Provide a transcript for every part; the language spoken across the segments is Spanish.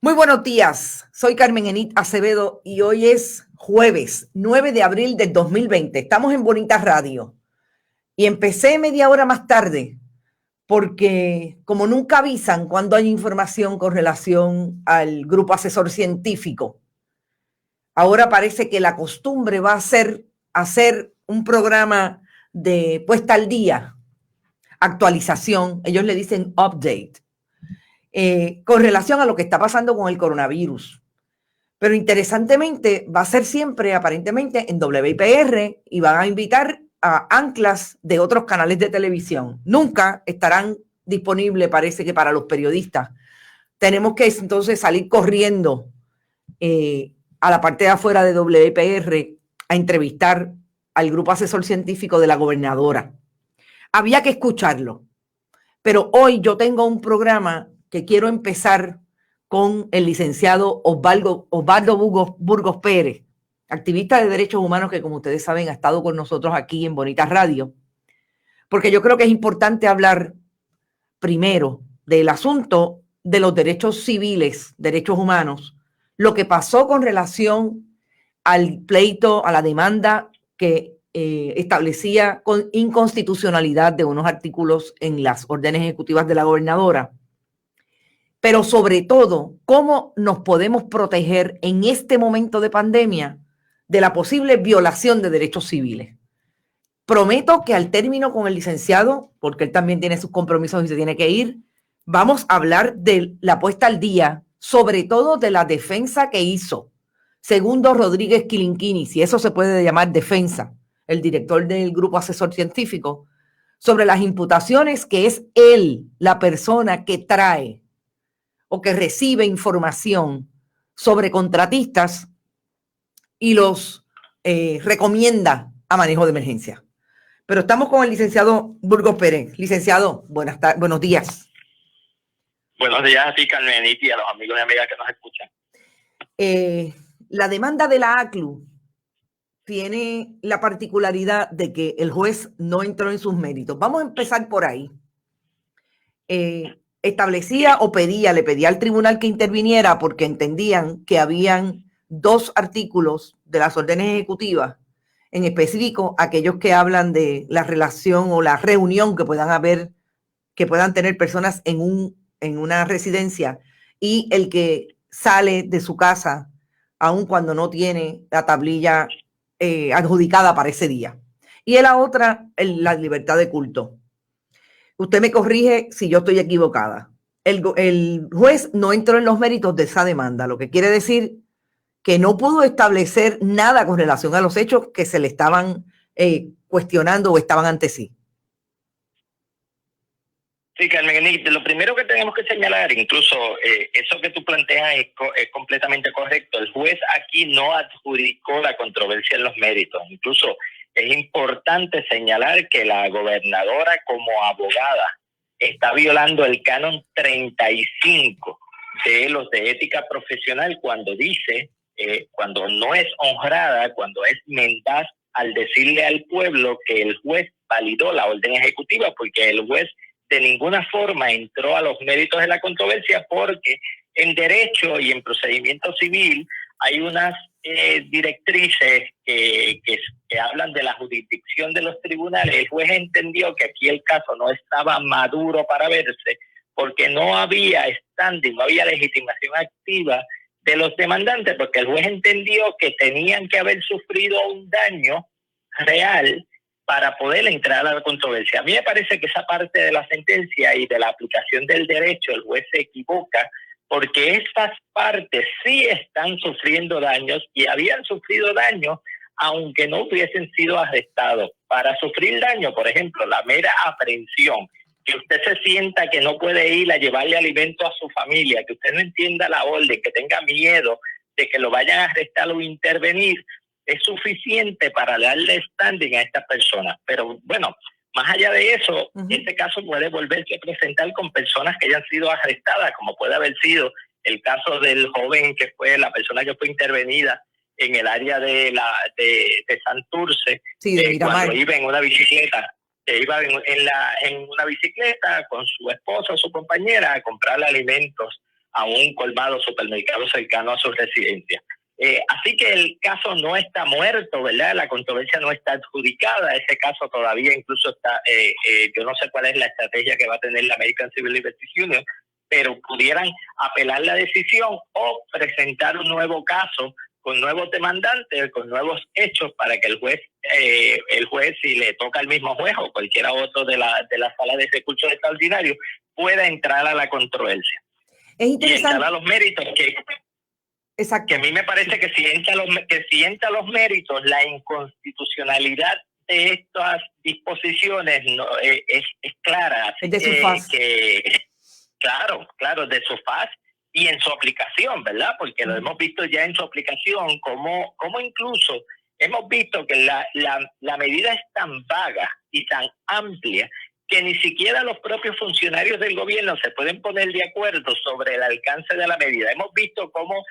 Muy buenos días, soy Carmen Enit Acevedo y hoy es jueves 9 de abril del 2020. Estamos en Bonita Radio y empecé media hora más tarde porque como nunca avisan cuando hay información con relación al grupo asesor científico, ahora parece que la costumbre va a ser hacer un programa de puesta al día, actualización, ellos le dicen update, con relación a lo que está pasando con el coronavirus. Pero interesantemente va a ser siempre aparentemente en WIPR y van a invitar a anclas de otros canales de televisión. Nunca estarán disponibles, parece que para los periodistas. Tenemos que entonces salir corriendo a la parte de afuera de WIPR a entrevistar al grupo asesor científico de la gobernadora. Había que escucharlo, pero hoy yo tengo un programa que quiero empezar con el licenciado Osvaldo Burgos Pérez, activista de derechos humanos que, como ustedes saben, ha estado con nosotros aquí en Bonita Radio, porque yo creo que es importante hablar primero del asunto de los derechos civiles, derechos humanos, lo que pasó con relación al pleito, a la demanda que establecía con inconstitucionalidad de unos artículos en las órdenes ejecutivas de la gobernadora, pero sobre todo, cómo nos podemos proteger en este momento de pandemia de la posible violación de derechos civiles. Prometo que al término con el licenciado, porque él también tiene sus compromisos y se tiene que ir, vamos a hablar de la puesta al día, sobre todo de la defensa que hizo Segundo Rodríguez Quilinquini, si eso se puede llamar defensa, el director del grupo asesor científico, sobre las imputaciones que es él la persona que trae o que recibe información sobre contratistas y los recomienda a manejo de emergencia. Pero estamos con el licenciado Burgos Pérez. Licenciado, buenos días. Buenos días a ti, Carmen, y a los amigos y amigas que nos escuchan. La demanda de la ACLU tiene la particularidad de que el juez no entró en sus méritos. Vamos a empezar por ahí. Establecía o le pedía al tribunal que interviniera porque entendían que habían dos artículos de las órdenes ejecutivas, en específico aquellos que hablan de la relación o la reunión que puedan haber, que puedan tener personas en una residencia y el que sale de su casa aun cuando no tiene la tablilla adjudicada para ese día. Y la otra, la libertad de culto. Usted me corrige si yo estoy equivocada. El juez no entró en los méritos de esa demanda, lo que quiere decir que no pudo establecer nada con relación a los hechos que se le estaban cuestionando o estaban ante sí. Sí, Carmen, lo primero que tenemos que señalar, incluso eso que tú planteas es completamente correcto. El juez aquí no adjudicó la controversia en los méritos. Incluso es importante señalar que la gobernadora como abogada está violando el canon 35 de los de ética profesional cuando dice, cuando no es honrada, cuando es mendaz al decirle al pueblo que el juez validó la orden ejecutiva, porque el juez de ninguna forma entró a los méritos de la controversia, porque en derecho y en procedimiento civil hay unas directrices que hablan de la jurisdicción de los tribunales. El juez entendió que aquí el caso no estaba maduro para verse porque no había standing, no había legitimación activa de los demandantes, porque el juez entendió que tenían que haber sufrido un daño real para poder entrar a la controversia. A mí me parece que esa parte de la sentencia y de la aplicación del derecho, el juez se equivoca, porque estas partes sí están sufriendo daños y habían sufrido daños aunque no hubiesen sido arrestados. Para sufrir daño, por ejemplo, la mera aprehensión, que usted se sienta que no puede ir a llevarle alimento a su familia, que usted no entienda la orden, que tenga miedo de que lo vayan a arrestar o intervenir, es suficiente para darle standing a esta persona. Pero bueno, más allá de eso, este caso puede volverse a presentar con personas que hayan sido arrestadas, como puede haber sido el caso del joven que fue la persona que fue intervenida en el área de Santurce, sí, cuando iba en una bicicleta. Iba en una bicicleta con su esposa o su compañera a comprarle alimentos a un colmado, supermercado cercano a su residencia. Así que el caso no está muerto, ¿verdad? La controversia no está adjudicada. Ese caso todavía incluso está, yo no sé cuál es la estrategia que va a tener la American Civil Liberties Union, pero pudieran apelar la decisión o presentar un nuevo caso con nuevos demandantes, con nuevos hechos, para que el juez, si le toca al mismo juez o cualquiera otro de la sala de recursos extraordinarios, pueda entrar a la controversia. Es interesante. Y entrar a los méritos Exacto. Que a mí me parece que si entra a los méritos, la inconstitucionalidad de estas disposiciones es clara. Es de su faz. Claro, de su faz y en su aplicación, ¿verdad? Porque lo hemos visto ya en su aplicación, como incluso hemos visto que la medida es tan vaga y tan amplia que ni siquiera los propios funcionarios del gobierno se pueden poner de acuerdo sobre el alcance de la medida. Hemos visto cómo,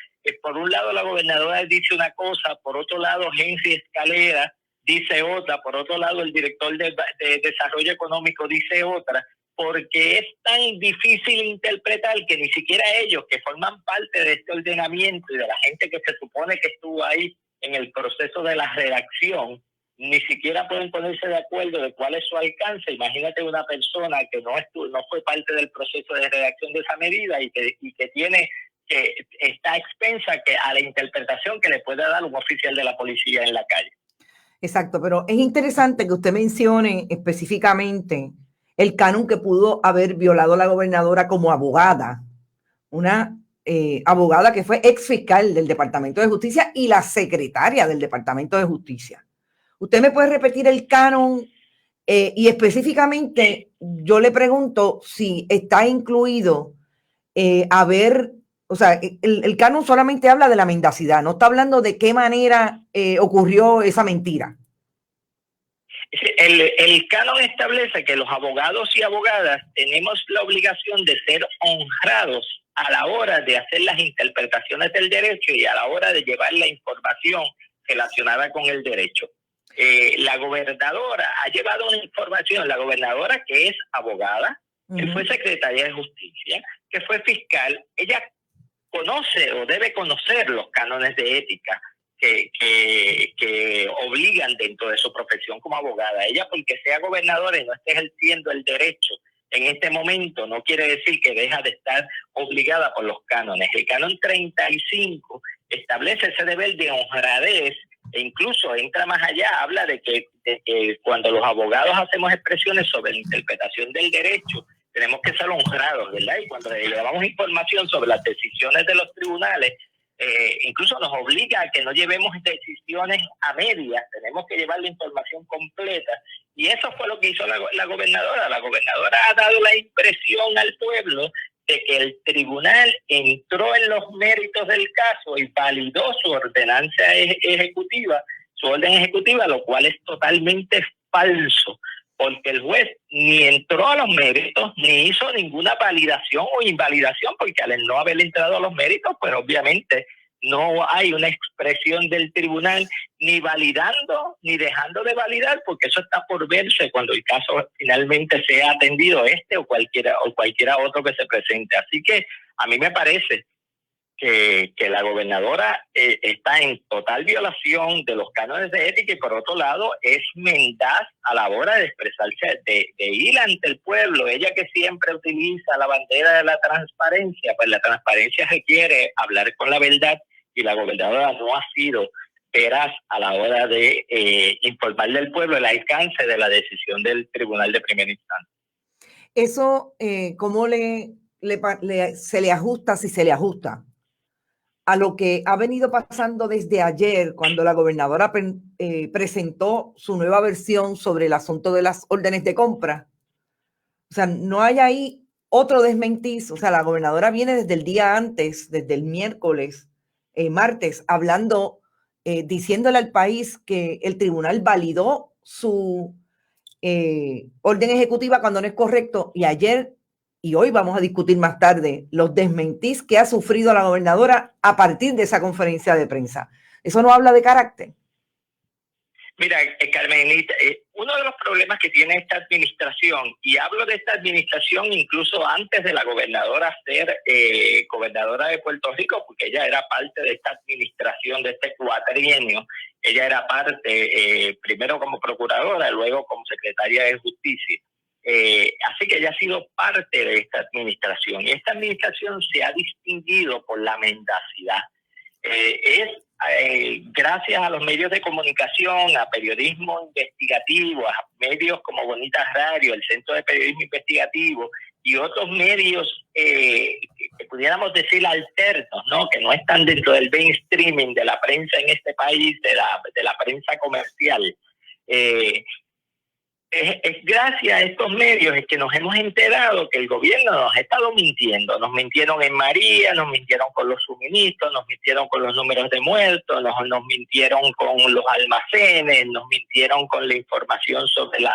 por un lado, la gobernadora dice una cosa, por otro lado, Henry Escalera dice otra, por otro lado, el director de Desarrollo Económico dice otra, porque es tan difícil interpretar que ni siquiera ellos, que forman parte de este ordenamiento y de la gente que se supone que estuvo ahí en el proceso de la redacción, ni siquiera pueden ponerse de acuerdo de cuál es su alcance. Imagínate una persona que no fue parte del proceso de redacción de esa medida y que está expensa a la interpretación que le pueda dar un oficial de la policía en la calle. Exacto, pero es interesante que usted mencione específicamente el canon que pudo haber violado la gobernadora como abogada, una abogada que fue ex fiscal del Departamento de Justicia y la secretaria del Departamento de Justicia. ¿Usted me puede repetir el canon? Y específicamente, yo le pregunto si está incluido o sea, el canon solamente habla de la mendacidad, no está hablando de qué manera ocurrió esa mentira. El canon establece que los abogados y abogadas tenemos la obligación de ser honrados a la hora de hacer las interpretaciones del derecho y a la hora de llevar la información relacionada con el derecho. La gobernadora ha llevado una información, la gobernadora que es abogada, que fue secretaria de Justicia, que fue fiscal, ella conoce o debe conocer los cánones de ética que obligan dentro de su profesión como abogada. Ella, porque sea gobernadora y no esté ejerciendo el derecho en este momento, no quiere decir que deja de estar obligada por los cánones. El canon 35 establece ese deber de honradez e incluso entra más allá, habla de que cuando los abogados hacemos expresiones sobre la interpretación del derecho, tenemos que ser honrados, ¿verdad? Y cuando le damos información sobre las decisiones de los tribunales, incluso nos obliga a que no llevemos decisiones a medias, tenemos que llevar la información completa. Y eso fue lo que hizo la gobernadora. La gobernadora ha dado la impresión al pueblo de que el tribunal entró en los méritos del caso y validó su ordenanza ejecutiva, su orden ejecutiva, lo cual es totalmente falso, porque el juez ni entró a los méritos, ni hizo ninguna validación o invalidación, porque al no haber entrado a los méritos, pues obviamente no hay una expresión del tribunal ni validando ni dejando de validar, porque eso está por verse cuando el caso finalmente sea atendido, o cualquiera otro que se presente. Así que a mí me parece que la gobernadora está en total violación de los cánones de ética y por otro lado es mendaz a la hora de expresarse, de ir ante el pueblo. Ella que siempre utiliza la bandera de la transparencia, pues la transparencia requiere hablar con la verdad y la gobernadora no ha sido veraz a la hora de informarle al pueblo el alcance de la decisión del tribunal de primera instancia. Eso, ¿cómo se le ajusta, si se le ajusta a lo que ha venido pasando desde ayer, cuando la gobernadora presentó su nueva versión sobre el asunto de las órdenes de compra? O sea, no hay ahí otro desmentiz. O sea, la gobernadora viene desde el día antes, desde el martes, hablando, diciéndole al país que el tribunal validó su orden ejecutiva cuando no es correcto. Y ayer y hoy vamos a discutir más tarde los desmentís que ha sufrido la gobernadora a partir de esa conferencia de prensa. ¿Eso no habla de carácter? Mira, Carmen, uno de los problemas que tiene esta administración, y hablo de esta administración incluso antes de la gobernadora ser gobernadora de Puerto Rico, porque ella era parte de esta administración, de este cuatrienio, ella era parte primero como procuradora, luego como secretaria de Justicia. Así que ella ha sido parte de esta administración, y esta administración se ha distinguido por la mendacidad. Gracias a los medios de comunicación, a periodismo investigativo, a medios como Bonitas Radio, el Centro de Periodismo Investigativo y otros medios que pudiéramos decir alternos, ¿no? Que no están dentro del mainstreaming de la prensa en este país, de la prensa comercial. Es gracias a estos medios es que nos hemos enterado que el gobierno nos ha estado mintiendo. Nos mintieron en María, nos mintieron con los suministros, nos mintieron con los números de muertos, nos mintieron con los almacenes, nos mintieron con la información sobre la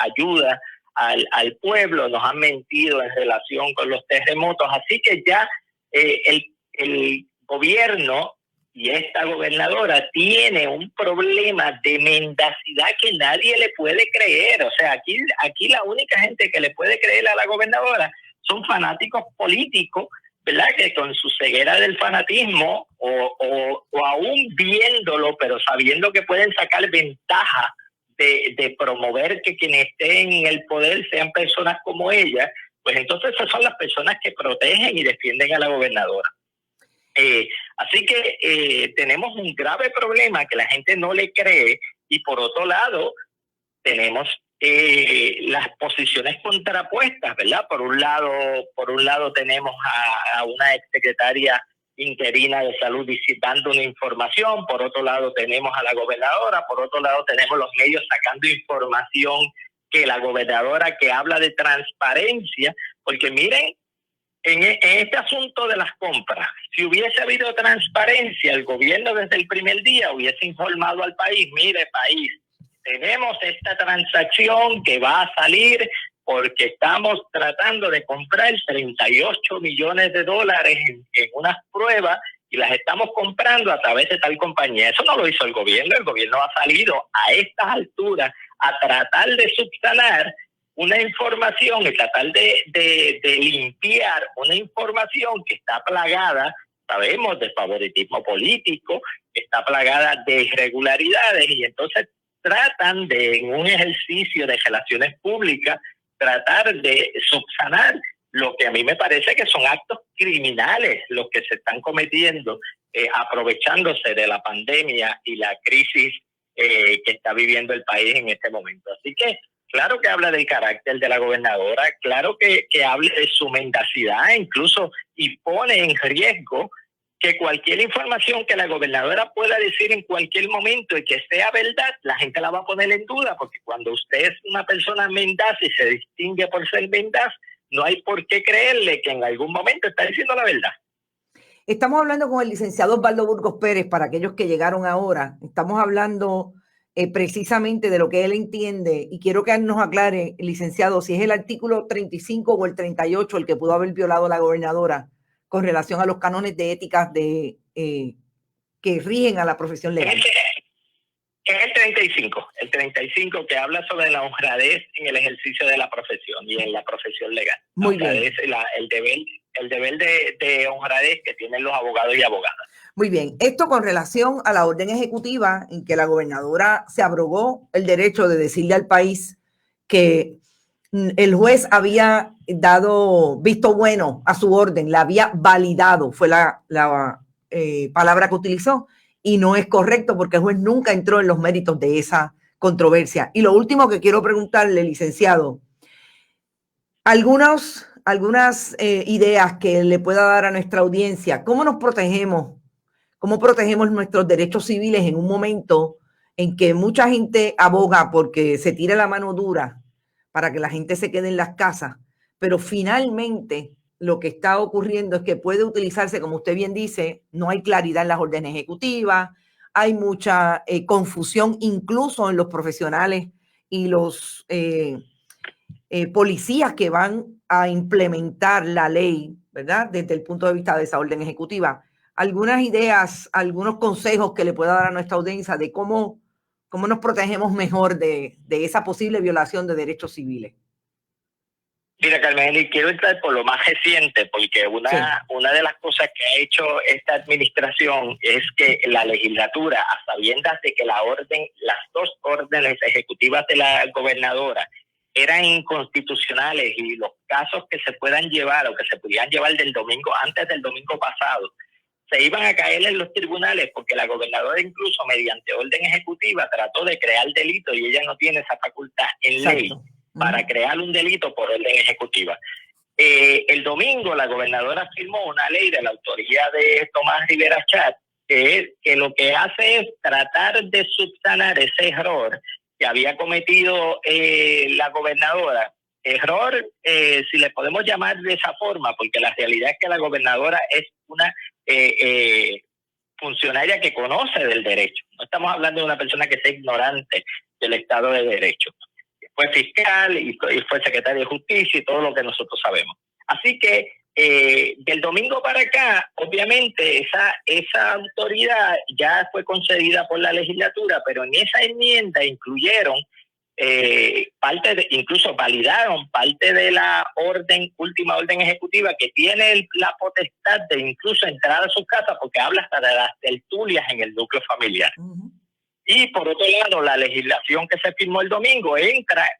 ayuda al pueblo, nos han mentido en relación con los terremotos. Así que ya el gobierno y esta gobernadora tiene un problema de mendacidad que nadie le puede creer. O sea, aquí la única gente que le puede creer a la gobernadora son fanáticos políticos, ¿verdad? Que con su ceguera del fanatismo o aún viéndolo, pero sabiendo que pueden sacar ventaja de promover que quienes estén en el poder sean personas como ella, pues entonces esas son las personas que protegen y defienden a la gobernadora. Así que tenemos un grave problema que la gente no le cree, y por otro lado tenemos las posiciones contrapuestas, ¿verdad? Por un lado tenemos a una exsecretaria interina de salud dando una información, por otro lado tenemos a la gobernadora, por otro lado tenemos los medios sacando información que la gobernadora, que habla de transparencia, porque miren, en este asunto de las compras, si hubiese habido transparencia, el gobierno desde el primer día hubiese informado al país: mire, país, tenemos esta transacción que va a salir porque estamos tratando de comprar 38 millones de dólares en unas pruebas y las estamos comprando a través de tal compañía. Eso no lo hizo el gobierno ha salido a estas alturas a tratar de subsanar una información y tratar de limpiar una información que está plagada, sabemos, de favoritismo político, está plagada de irregularidades, y entonces tratan de, en un ejercicio de relaciones públicas, tratar de subsanar lo que a mí me parece que son actos criminales los que se están cometiendo, aprovechándose de la pandemia y la crisis que está viviendo el país en este momento. Así que claro que habla del carácter de la gobernadora, claro que habla de su mendacidad incluso, y pone en riesgo que cualquier información que la gobernadora pueda decir en cualquier momento y que sea verdad, la gente la va a poner en duda, porque cuando usted es una persona mendaz y se distingue por ser mendaz, no hay por qué creerle que en algún momento está diciendo la verdad. Estamos hablando con el licenciado Osvaldo Burgos Pérez, para aquellos que llegaron ahora. Estamos hablando precisamente de lo que él entiende, y quiero que él nos aclare, licenciado, si es el artículo 35 o el 38 el que pudo haber violado la gobernadora con relación a los cánones de ética que rigen a la profesión legal. Es el 35 que habla sobre la honradez en el ejercicio de la profesión y en la profesión legal. Muy bien. El deber de honradez que tienen los abogados y abogadas. Muy bien. Esto con relación a la orden ejecutiva en que la gobernadora se abrogó el derecho de decirle al país que el juez había dado visto bueno a su orden, la había validado, fue la palabra que utilizó, y no es correcto porque el juez nunca entró en los méritos de esa controversia. Y lo último que quiero preguntarle, licenciado, algunas ideas que le pueda dar a nuestra audiencia. ¿Cómo nos protegemos? ¿Cómo protegemos nuestros derechos civiles en un momento en que mucha gente aboga porque se tire la mano dura para que la gente se quede en las casas, pero finalmente lo que está ocurriendo es que puede utilizarse, como usted bien dice, no hay claridad en las órdenes ejecutivas, hay mucha confusión incluso en los profesionales y los policías que van a implementar la ley, ¿verdad? Desde el punto de vista de esa orden ejecutiva. Algunas ideas, algunos consejos que le pueda dar a nuestra audiencia de cómo ¿Cómo nos protegemos mejor de esa posible violación de derechos civiles? Mira, Carmen, y quiero entrar por lo más reciente, porque una de las cosas que ha hecho esta administración es que la legislatura, a sabiendas de que las dos órdenes ejecutivas de la gobernadora eran inconstitucionales y los casos que se puedan llevar o que se pudieran llevar antes del domingo pasado, se iban a caer en los tribunales porque la gobernadora incluso mediante orden ejecutiva trató de crear delito y ella no tiene esa facultad en ley para crear un delito por orden ejecutiva. El domingo la gobernadora firmó una ley de la autoría de Tomás Rivera Chatz que lo que hace es tratar de subsanar ese error que había cometido la gobernadora. Error, si le podemos llamar de esa forma, porque la realidad es que la gobernadora es una funcionaria que conoce del derecho. No estamos hablando de una persona que sea ignorante del Estado de Derecho. Fue fiscal y fue secretario de Justicia y todo lo que nosotros sabemos. Así que del domingo para acá, obviamente esa autoridad ya fue concedida por la legislatura, pero en esa enmienda incluyeron incluso validaron parte de la última orden ejecutiva que tiene la potestad de incluso entrar a su casa porque habla hasta de las tertulias en el núcleo familiar. Y por otro lado, la legislación que se firmó el domingo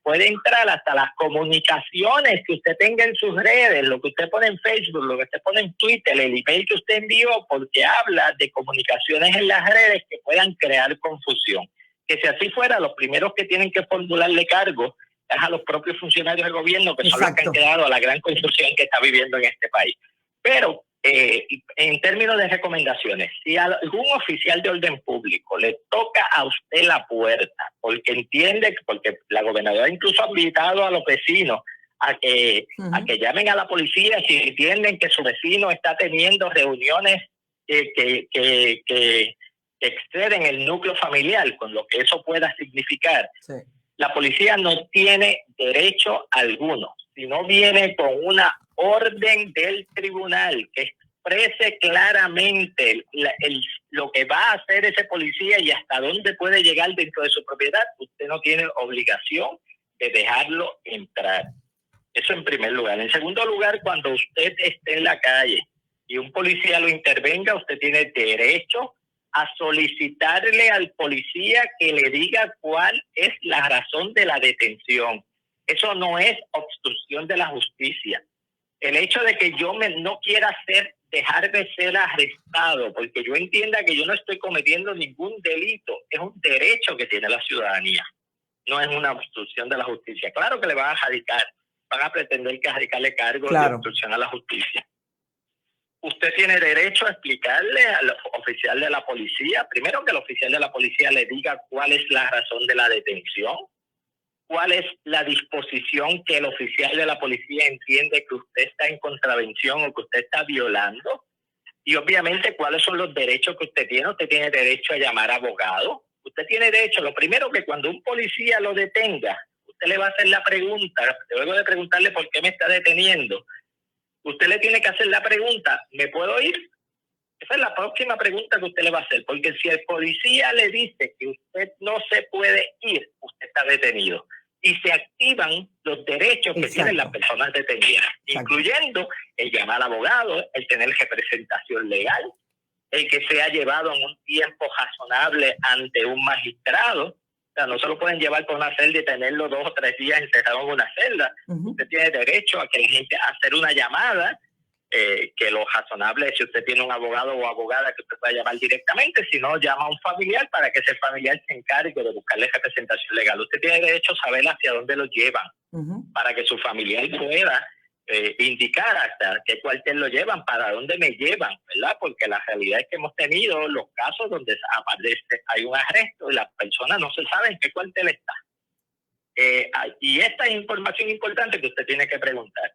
puede entrar hasta las comunicaciones que usted tenga en sus redes, lo que usted pone en Facebook, lo que usted pone en Twitter, el email que usted envió, porque habla de comunicaciones en las redes que puedan crear confusión. Que si así fuera, los primeros que tienen que formularle cargo es a los propios funcionarios del gobierno, que son los que han quedado a la gran confusión que está viviendo en este país. Pero en términos de recomendaciones, si a algún oficial de orden público le toca a usted la puerta, porque la gobernadora incluso ha invitado a los vecinos a que llamen a la policía si entienden que su vecino está teniendo reuniones que exceden el núcleo familiar, con lo que eso pueda significar. La policía no tiene derecho alguno, si no viene con una orden del tribunal que exprese claramente lo que va a hacer ese policía y hasta dónde puede llegar dentro de su propiedad. Usted no tiene obligación de dejarlo entrar. Eso en primer lugar. En segundo lugar, cuando usted esté en la calle y un policía lo intervenga, usted tiene derecho a solicitarle al policía que le diga cuál es la razón de la detención. Eso no es obstrucción de la justicia. El hecho de que yo no quiera dejar de ser arrestado porque yo entienda que yo no estoy cometiendo ningún delito es un derecho que tiene la ciudadanía. No es una obstrucción de la justicia. Claro que le van a pretender que radicarle cargo de obstrucción a la justicia. Usted tiene derecho a explicarle al oficial de la policía, primero que el oficial de la policía le diga cuál es la razón de la detención, cuál es la disposición que el oficial de la policía entiende que usted está en contravención o que usted está violando, y obviamente cuáles son los derechos que usted tiene. Usted tiene derecho a llamar a abogado. Usted tiene derecho, lo primero que cuando un policía lo detenga, usted le va a hacer la pregunta, luego de preguntarle por qué me está deteniendo, usted le tiene que hacer la pregunta, ¿me puedo ir? Esa es la próxima pregunta que usted le va a hacer, porque si el policía le dice que usted no se puede ir, usted está detenido. Y se activan los derechos que tienen las personas detenidas, incluyendo el llamar al abogado, el tener representación legal, el que sea llevado en un tiempo razonable ante un magistrado. O sea, no se lo pueden llevar por una celda y tenerlo 2 o 3 días encerrado en una celda. Usted tiene derecho a que la gente hacer una llamada, que lo razonable es si usted tiene un abogado o abogada que usted pueda llamar directamente, si no, llama a un familiar para que ese familiar se encargue de buscarle representación legal. Usted tiene derecho a saber hacia dónde lo llevan, para que su familiar pueda indicar hasta qué cuartel lo llevan, para dónde me llevan, ¿verdad? Porque la realidad es que hemos tenido los casos donde aparece, hay un arresto y la persona no se sabe en qué cuartel está. Y esta es información importante que usted tiene que preguntar.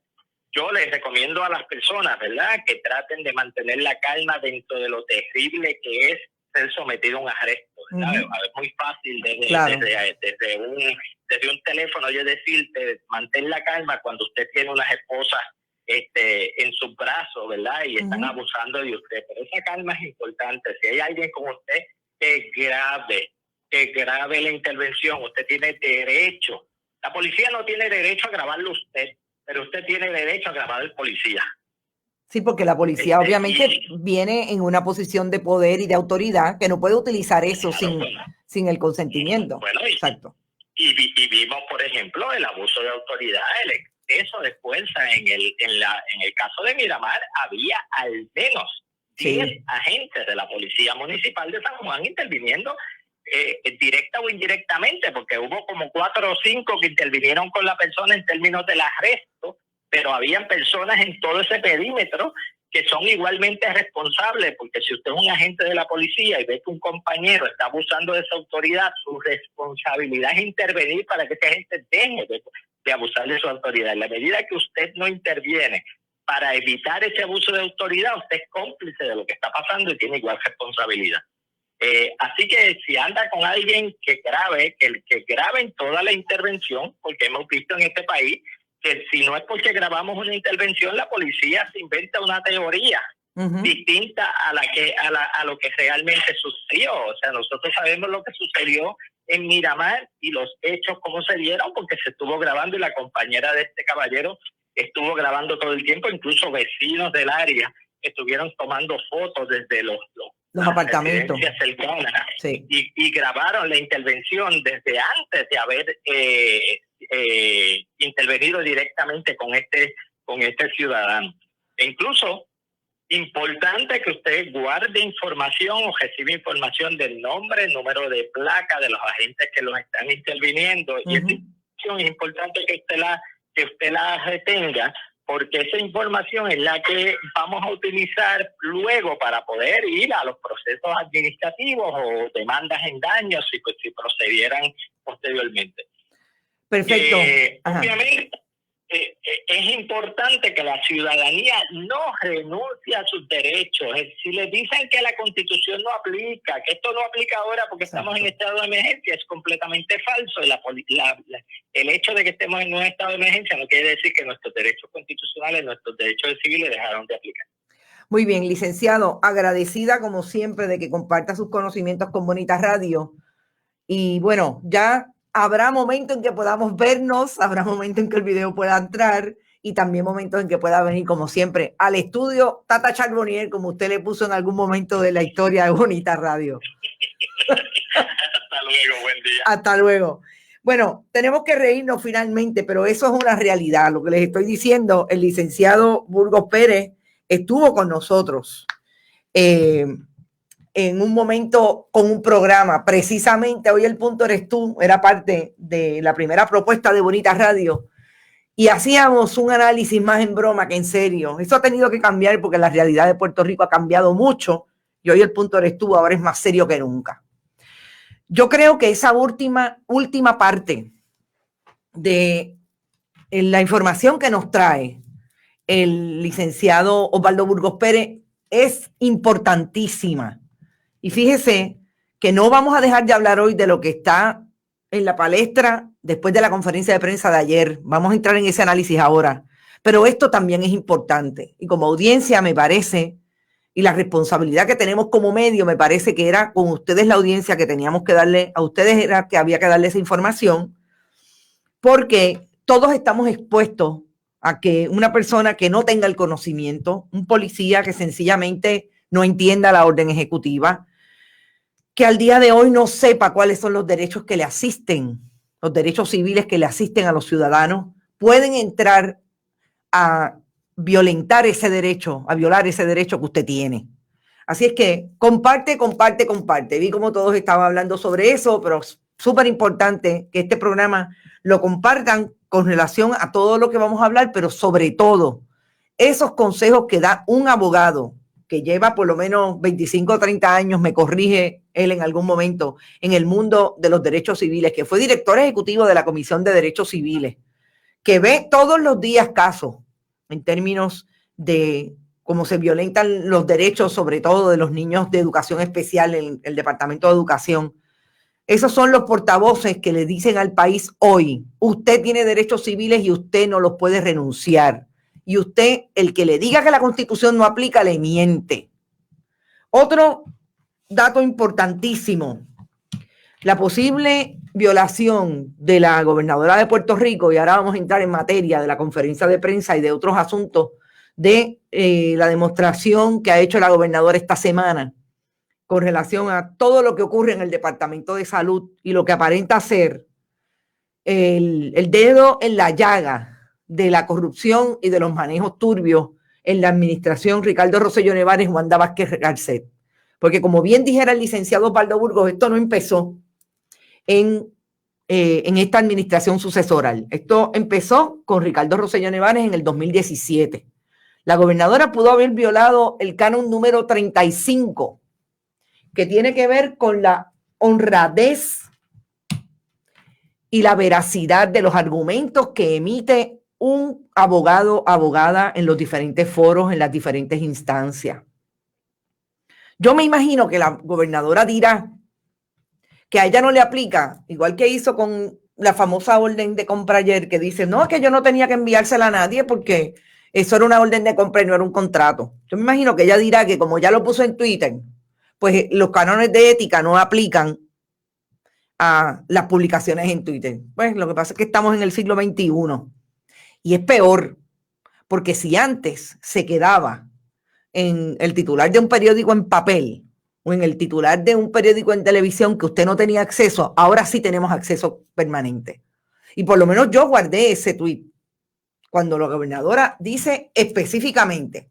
Yo les recomiendo a las personas, ¿verdad?, que traten de mantener la calma dentro de lo terrible que es ser sometido a un arresto, ¿verdad? Es muy fácil desde un teléfono yo decirte, mantén la calma cuando usted tiene unas esposas en sus brazos, ¿verdad?, y están abusando de usted. Pero esa calma es importante. Si hay alguien como usted que es grave, que grabe la intervención. Usted tiene derecho. La policía no tiene derecho a grabarlo usted, pero usted tiene derecho a grabar al policía. Sí, porque la policía obviamente viene en una posición de poder y de autoridad que no puede utilizar eso sin el consentimiento. Bueno, exacto. Y vimos, por ejemplo, el abuso de autoridad, el exceso de fuerza en el caso de Miramar. Había al menos 10 agentes de la Policía Municipal de San Juan interviniendo directa o indirectamente, porque hubo como 4 o 5 que intervinieron con la persona en términos del arresto, pero habían personas en todo ese perímetro que son igualmente responsables, porque si usted es un agente de la policía y ve que un compañero está abusando de su autoridad, su responsabilidad es intervenir para que esa gente deje de abusar de su autoridad. En la medida que usted no interviene para evitar ese abuso de autoridad, usted es cómplice de lo que está pasando y tiene igual responsabilidad. Así que si anda con alguien que grabe en toda la intervención, porque hemos visto en este país que si no es porque grabamos una intervención, la policía se inventa una teoría distinta a lo que realmente sucedió. O sea, nosotros sabemos lo que sucedió en Miramar y los hechos cómo se dieron, porque se estuvo grabando y la compañera de este caballero estuvo grabando todo el tiempo. Incluso vecinos del área estuvieron tomando fotos desde los apartamentos cercanas, y grabaron la intervención desde antes de haber intervenido directamente con este ciudadano. E incluso importante que usted guarde información o reciba información del nombre, número de placa de los agentes que los están interviniendo. Y esta información es importante que usted la retenga, porque esa información es la que vamos a utilizar luego para poder ir a los procesos administrativos o demandas en daños si procedieran posteriormente. Perfecto. Obviamente, es importante que la ciudadanía no renuncie a sus derechos. Si les dicen que la Constitución no aplica, que esto no aplica ahora porque estamos en estado de emergencia, es completamente falso. El hecho de que estemos en un estado de emergencia no quiere decir que nuestros derechos constitucionales, nuestros derechos civiles dejaron de aplicar. Muy bien, licenciado, agradecida como siempre de que comparta sus conocimientos con Bonita Radio. Y bueno, ya habrá momentos en que podamos vernos, habrá momentos en que el video pueda entrar y también momentos en que pueda venir, como siempre, al estudio Tata Charbonnier, como usted le puso en algún momento de la historia de Bonita Radio. Hasta luego, buen día. Hasta luego. Bueno, tenemos que reírnos finalmente, pero eso es una realidad. Lo que les estoy diciendo, el licenciado Burgos Pérez estuvo con nosotros en un momento con un programa, precisamente Hoy el Punto Eres Tú, era parte de la primera propuesta de Bonita Radio, y hacíamos un análisis más en broma que en serio. Eso ha tenido que cambiar porque la realidad de Puerto Rico ha cambiado mucho y Hoy el Punto Eres Tú ahora es más serio que nunca. Yo creo que esa última parte de la información que nos trae el licenciado Osvaldo Burgos Pérez es importantísima. Y fíjese que no vamos a dejar de hablar hoy de lo que está en la palestra después de la conferencia de prensa de ayer. Vamos a entrar en ese análisis ahora. Pero esto también es importante. Y como audiencia me parece, y la responsabilidad que tenemos como medio, me parece que era con ustedes la audiencia que teníamos que darle, a ustedes era que había que darle esa información, porque todos estamos expuestos a que una persona que no tenga el conocimiento, un policía que sencillamente no entienda la orden ejecutiva, que al día de hoy no sepa cuáles son los derechos que le asisten, los derechos civiles que le asisten a los ciudadanos, pueden entrar a violentar ese derecho, a violar ese derecho que usted tiene. Así es que comparte. Vi como todos estaban hablando sobre eso, pero es súper importante que este programa lo compartan con relación a todo lo que vamos a hablar, pero sobre todo esos consejos que da un abogado que lleva por lo menos 25 o 30 años, me corrige él en algún momento, en el mundo de los derechos civiles, que fue director ejecutivo de la Comisión de Derechos Civiles, que ve todos los días casos en términos de cómo se violentan los derechos, sobre todo de los niños de educación especial en el Departamento de Educación. Esos son los portavoces que le dicen al país hoy, usted tiene derechos civiles y usted no los puede renunciar. Y usted, el que le diga que la Constitución no aplica, le miente. Otro dato importantísimo. la posible violación de la gobernadora de Puerto Rico, y ahora vamos a entrar en materia de la conferencia de prensa y de otros asuntos de la demostración que ha hecho la gobernadora esta semana con relación a todo lo que ocurre en el Departamento de Salud y lo que aparenta ser el dedo en la llaga de la corrupción y de los manejos turbios en la administración Ricardo Rosselló Nevares y Wanda Vázquez Garcet. Porque como bien dijera el licenciado Osvaldo Burgos, esto no empezó en esta administración sucesoral. Esto empezó con Ricardo Rosselló Nevares en el 2017. La gobernadora pudo haber violado el canon número 35, que tiene que ver con la honradez y la veracidad de los argumentos que emite un abogado, abogada en los diferentes foros, en las diferentes instancias. Yo me imagino que la gobernadora dirá que a ella no le aplica, igual que hizo con la famosa orden de compra ayer, que dice, no, es que yo no tenía que enviársela a nadie porque eso era una orden de compra y no era un contrato. Yo me imagino que ella dirá que como ya lo puso en Twitter, pues los cánones de ética no aplican a las publicaciones en Twitter. Pues lo que pasa es que estamos en el siglo XXI y es peor, porque si antes se quedaba en el titular de un periódico en papel o en el titular de un periódico en televisión que usted no tenía acceso, ahora sí tenemos acceso permanente. Y por lo menos yo guardé ese tweet cuando la gobernadora dice específicamente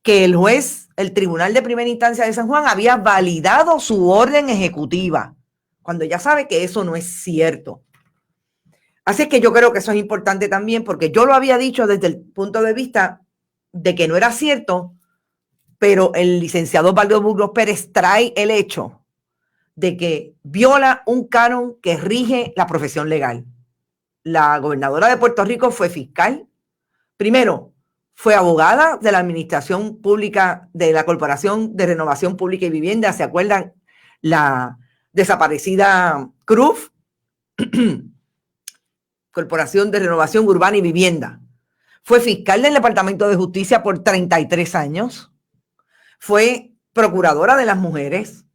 que el juez, el Tribunal de Primera Instancia de San Juan había validado su orden ejecutiva, cuando ya sabe que eso no es cierto. Así es que yo creo que eso es importante también, porque yo lo había dicho desde el punto de vista de que no era cierto, pero el licenciado Osvaldo Burgos Pérez trae el hecho de que viola un canon que rige la profesión legal. La gobernadora de Puerto Rico fue fiscal, primero fue abogada de la Administración Pública de la Corporación de Renovación Pública y Vivienda, ¿se acuerdan? La desaparecida CRUF, Corporación de Renovación Urbana y Vivienda. Fue fiscal del Departamento de Justicia por 33 años. Fue procuradora de las mujeres.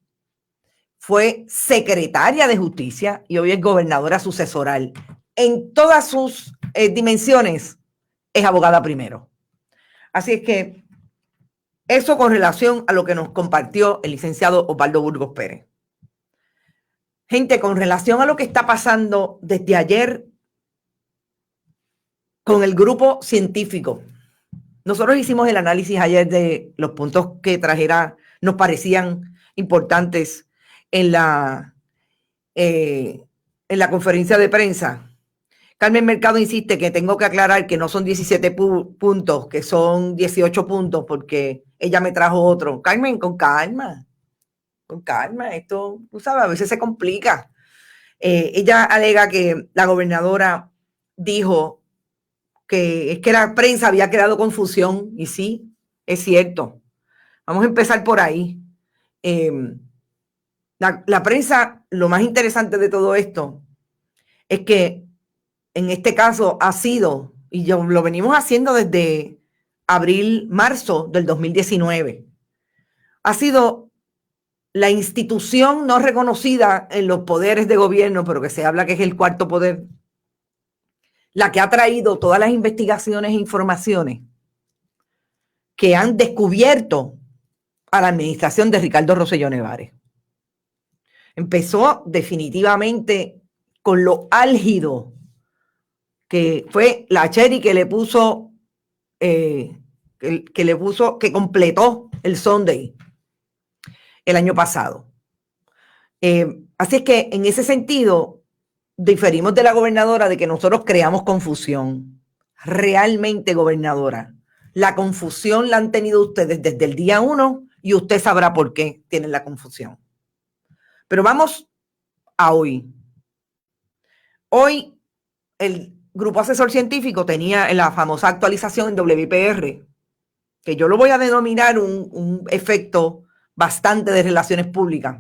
Fue secretaria de Justicia y hoy es gobernadora sucesoral. En todas sus dimensiones es abogada primero. Así es que eso con relación a lo que nos compartió el licenciado Osvaldo Burgos Pérez. Gente, con relación a lo que está pasando desde ayer con el grupo científico. Nosotros hicimos el análisis ayer de los puntos que trajera, nos parecían importantes en la conferencia de prensa. Carmen Mercado insiste que tengo que aclarar que no son 17 puntos, que son 18 puntos, porque ella me trajo otro. Carmen, con calma, esto, tú sabes, a veces se complica. Ella alega que la gobernadora dijo que es que la prensa había creado confusión, y sí, es cierto. Vamos a empezar por ahí. La prensa, lo más interesante de todo esto es que en este caso ha sido, y yo lo venimos haciendo desde abril, marzo del 2019, ha sido la institución no reconocida en los poderes de gobierno, pero que se habla que es el cuarto poder, la que ha traído todas las investigaciones e informaciones que han descubierto a la administración de Ricardo Rosselló Nevares. Empezó definitivamente con lo álgido que fue la Cherry que le puso, que completó el Sunday el año pasado. Así es que en ese sentido diferimos de la gobernadora de que nosotros creamos confusión. Realmente, gobernadora, la confusión la han tenido ustedes desde el día 1 y usted sabrá por qué tienen la confusión. Pero vamos a hoy. Hoy el Grupo Asesor Científico tenía en la famosa actualización en WIPR, que yo lo voy a denominar un efecto bastante de relaciones públicas.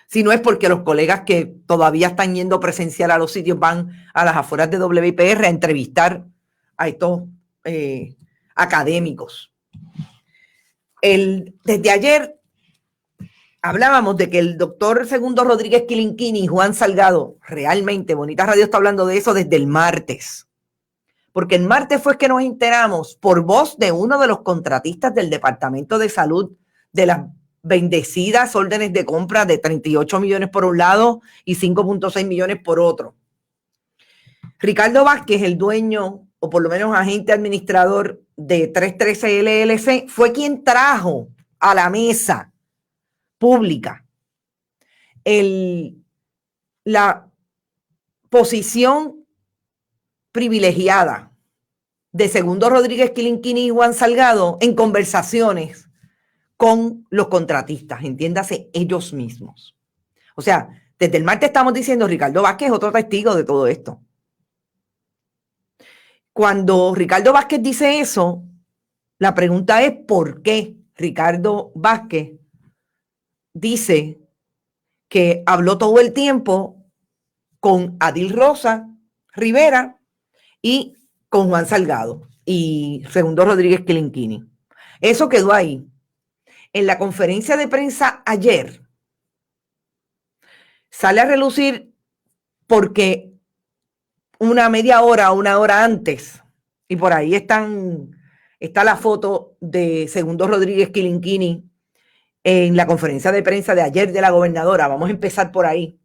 Si no es porque los colegas que todavía están yendo presencial a los sitios van a las afueras de WIPR a entrevistar a estos académicos. Desde ayer hablábamos de que el doctor Segundo Rodríguez Quilinquini y Juan Salgado, realmente, Bonita Radio está hablando de eso desde el martes. Porque el martes fue que nos enteramos por voz de uno de los contratistas del Departamento de Salud de las bendecidas órdenes de compra de 38 millones por un lado y 5.6 millones por otro. Ricardo Vázquez, el dueño o por lo menos agente administrador de 313 LLC, fue quien trajo a la mesa pública la posición privilegiada de Segundo Rodríguez Quilinquini y Juan Salgado en conversaciones con los contratistas, entiéndase ellos mismos. O sea, desde el martes estamos diciendo Ricardo Vázquez es otro testigo de todo esto. Cuando Ricardo Vázquez dice eso, la pregunta es ¿por qué Ricardo Vázquez dice que habló todo el tiempo con Adil Rosa Rivera y con Juan Salgado y Segundo Rodríguez Quilinquini? Eso quedó ahí. En la conferencia de prensa ayer sale a relucir porque una media hora o una hora antes, y por ahí está la foto de Segundo Rodríguez Quilinquini en la conferencia de prensa de ayer de la gobernadora. Vamos a empezar por ahí.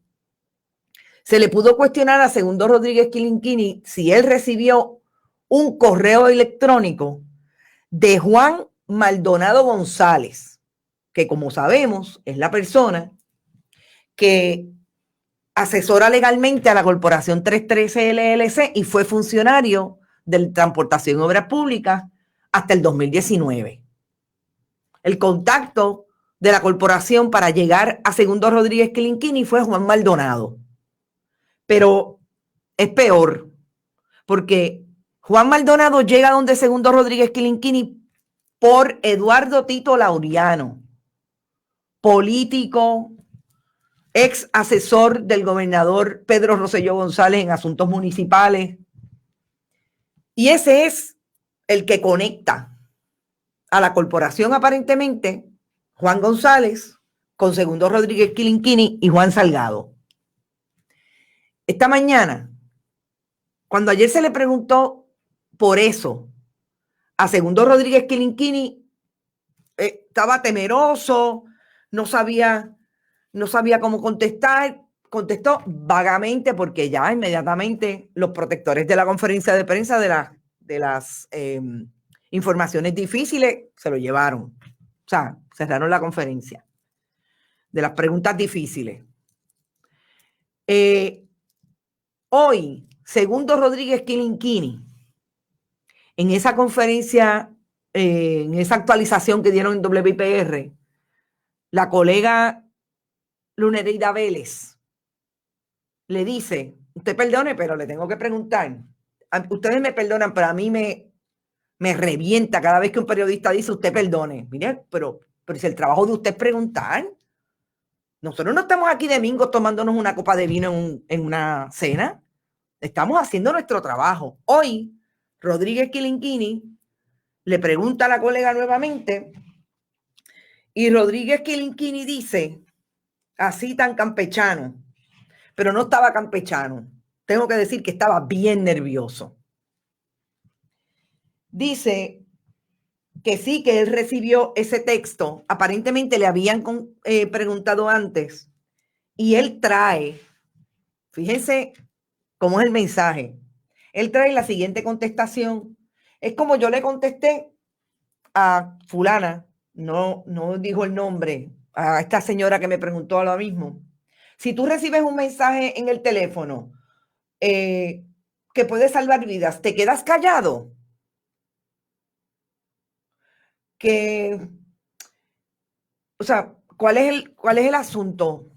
Se le pudo cuestionar a Segundo Rodríguez Quilinquini si él recibió un correo electrónico de Juan Maldonado González, que como sabemos es la persona que asesora legalmente a la Corporación 313 LLC y fue funcionario de Transportación y Obras Públicas hasta el 2019. El contacto de la corporación para llegar a Segundo Rodríguez Quilinquini fue Juan Maldonado. Pero es peor, porque Juan Maldonado llega donde Segundo Rodríguez Quilinquini por Eduardo Tito Laureano, político, ex asesor del gobernador Pedro Rosselló González en asuntos municipales. Y ese es el que conecta a la corporación, aparentemente, Juan González con Segundo Rodríguez Quilinquini y Juan Salgado. Esta mañana, cuando ayer se le preguntó por eso a Segundo Rodríguez Quilinquini, estaba temeroso, no sabía cómo contestar, contestó vagamente porque ya inmediatamente los protectores de la conferencia de prensa de las informaciones difíciles se lo llevaron. O sea, cerraron la conferencia de las preguntas difíciles. Hoy, Segundo Rodríguez Quilinquini, en esa conferencia, en esa actualización que dieron en WIPR, la colega Lunereida Vélez le dice, usted perdone, pero le tengo que preguntar. Ustedes me perdonan, pero a mí me revienta cada vez que un periodista dice usted perdone. Mire, pero si el trabajo de usted es preguntar. Nosotros no estamos aquí de mingos tomándonos una copa de vino en una cena. Estamos haciendo nuestro trabajo. Hoy, Rodríguez Quilinquini le pregunta a la colega nuevamente y Rodríguez Quilinquini dice, así tan campechano, pero no estaba campechano. Tengo que decir que estaba bien nervioso. Dice que sí, que él recibió ese texto. Aparentemente le habían preguntado antes. Y él trae, fíjense cómo es el mensaje. Él trae la siguiente contestación. Es como yo le contesté a fulana, no dijo el nombre, a esta señora que me preguntó lo mismo. Si tú recibes un mensaje en el teléfono que puede salvar vidas, ¿te quedas callado? O sea, ¿cuál es el asunto?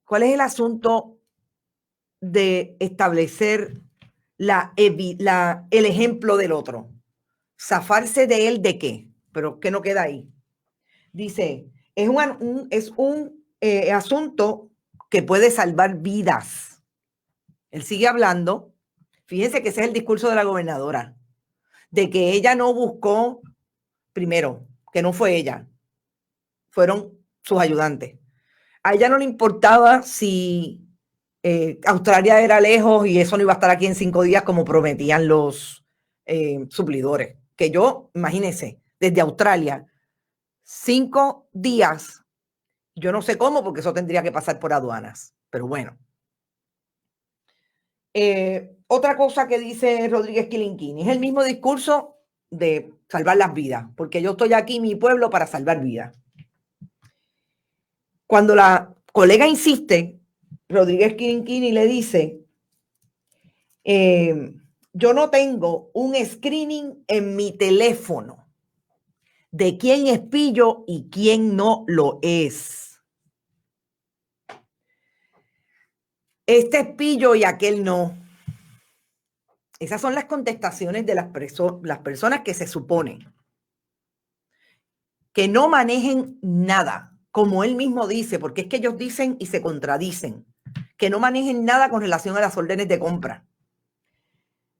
¿Cuál es el asunto de establecer el ejemplo del otro? ¿Zafarse de él de qué? Pero que no queda ahí. Dice, es un asunto que puede salvar vidas. Él sigue hablando. Fíjense que ese es el discurso de la gobernadora, de que ella no buscó, primero, que no fue ella, fueron sus ayudantes. A ella no le importaba si Australia era lejos y eso no iba a estar aquí en 5 días como prometían los suplidores. Que yo, imagínense, desde Australia, 5 días, yo no sé cómo, porque eso tendría que pasar por aduanas, pero bueno. Otra cosa que dice Rodríguez Quilinquini es el mismo discurso de salvar las vidas, porque yo estoy aquí en mi pueblo para salvar vidas. Cuando la colega insiste, Rodríguez Quilinquini le dice, yo no tengo un screening en mi teléfono de quién es pillo y quién no lo es. Este es pillo y aquel no. Esas son las contestaciones de las personas que se suponen que no manejen nada, como él mismo dice, porque es que ellos dicen y se contradicen, que no manejen nada con relación a las órdenes de compra.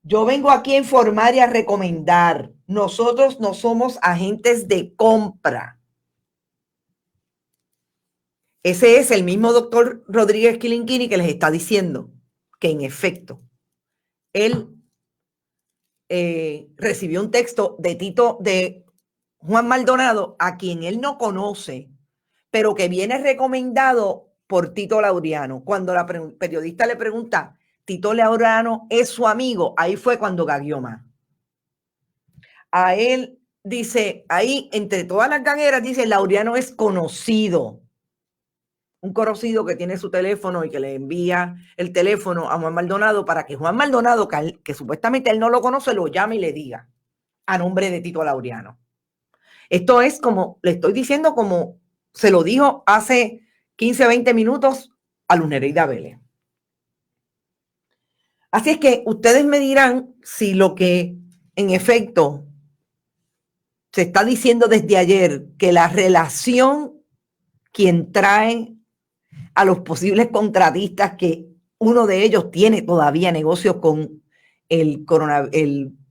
Yo vengo aquí a informar y a recomendar. Nosotros no somos agentes de compra. Ese es el mismo doctor Rodríguez Quilinquini que les está diciendo que en efecto, él recibió un texto de Tito, de Juan Maldonado, a quien él no conoce, pero que viene recomendado por Tito Laureano. Cuando la periodista le pregunta, Tito Laureano es su amigo, ahí fue cuando gagueó más. A él dice, ahí entre todas las gagueras, dice, Laureano es conocido. Un conocido que tiene su teléfono y que le envía el teléfono a Juan Maldonado para que Juan Maldonado, que supuestamente él no lo conoce, lo llame y le diga a nombre de Tito Laureano. Esto es como, le estoy diciendo como se lo dijo hace 15, 20 minutos a Luz Nereida Vélez. Así es que ustedes me dirán si lo que en efecto se está diciendo desde ayer, que la relación quien trae a los posibles contratistas, que uno de ellos tiene todavía negocios con el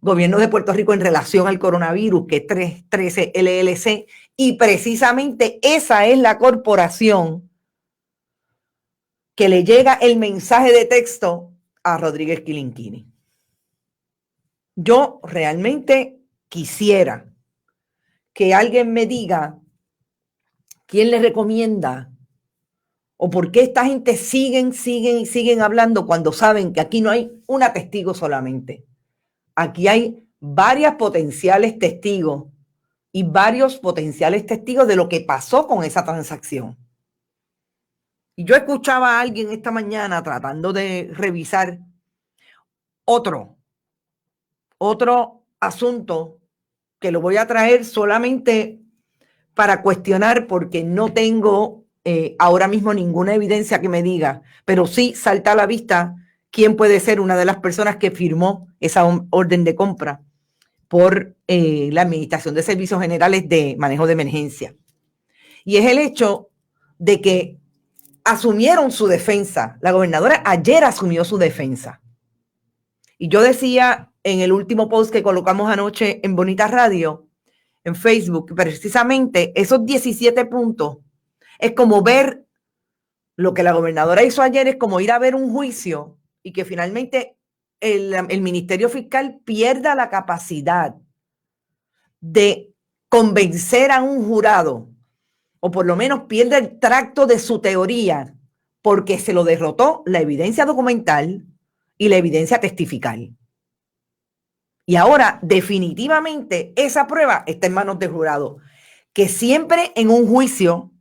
gobierno de Puerto Rico en relación al coronavirus, que es 313 LLC, y precisamente esa es la corporación que le llega el mensaje de texto a Rodríguez Quilinquini. Yo realmente quisiera que alguien me diga quién le recomienda o por qué esta gente siguen hablando cuando saben que aquí no hay una testigo solamente. Aquí hay varias potenciales testigos y varios potenciales testigos de lo que pasó con esa transacción. Y yo escuchaba a alguien esta mañana tratando de revisar otro asunto que lo voy a traer solamente para cuestionar porque no tengo ahora mismo ninguna evidencia que me diga, pero sí salta a la vista quién puede ser una de las personas que firmó esa orden de compra por la Administración de Servicios Generales de Manejo de Emergencia. Y es el hecho de que asumieron su defensa. La gobernadora ayer asumió su defensa. Y yo decía en el último post que colocamos anoche en Bonita Radio, en Facebook, precisamente esos 17 puntos es como ver lo que la gobernadora hizo ayer, es como ir a ver un juicio y que finalmente el Ministerio Fiscal pierda la capacidad de convencer a un jurado, o por lo menos pierda el tracto de su teoría, porque se lo derrotó la evidencia documental y la evidencia testifical. Y ahora, definitivamente, esa prueba está en manos del jurado, que siempre en un juicio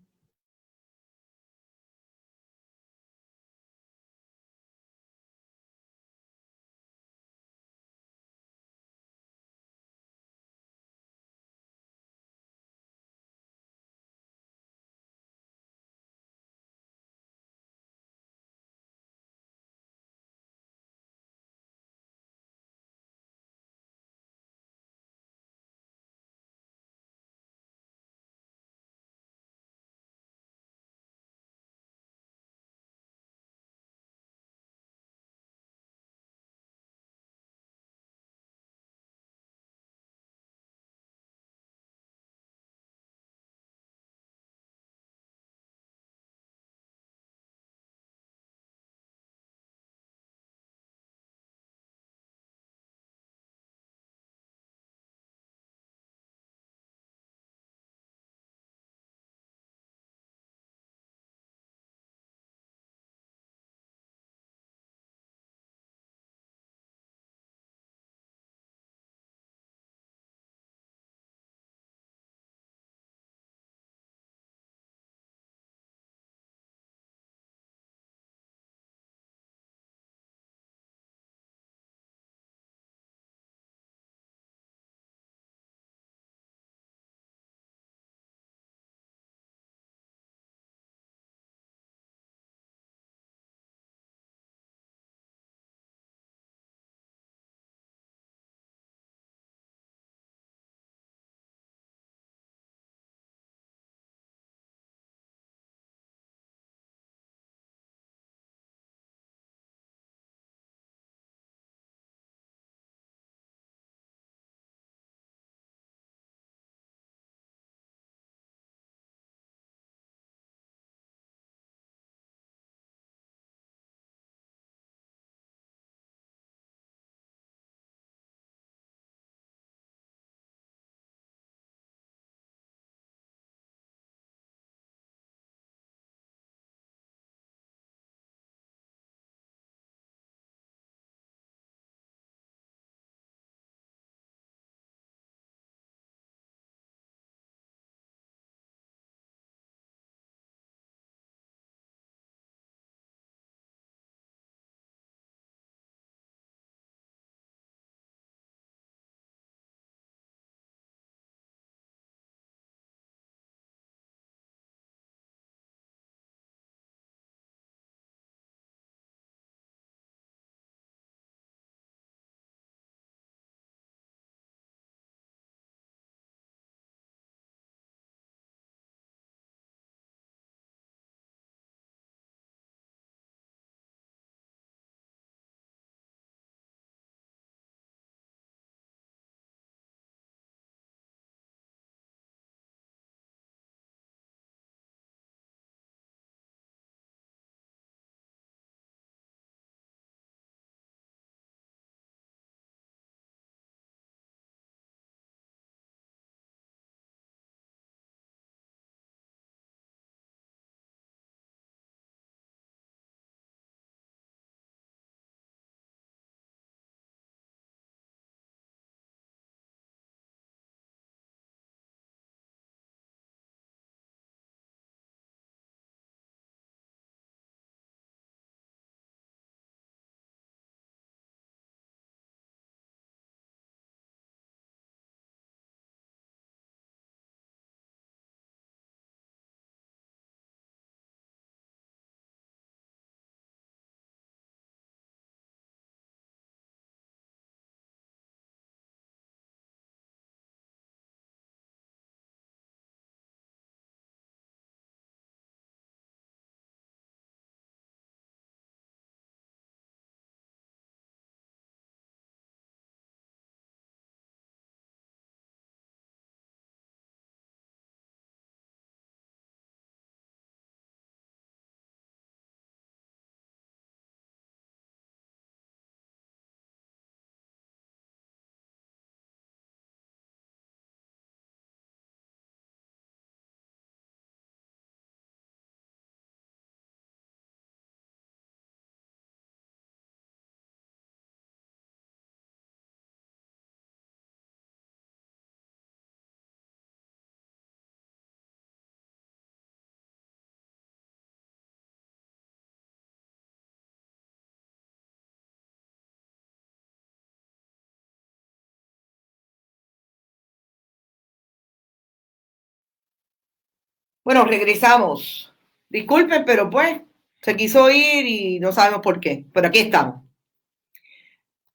Bueno, regresamos. Disculpen, pero pues se quiso ir y no sabemos por qué. Pero aquí estamos.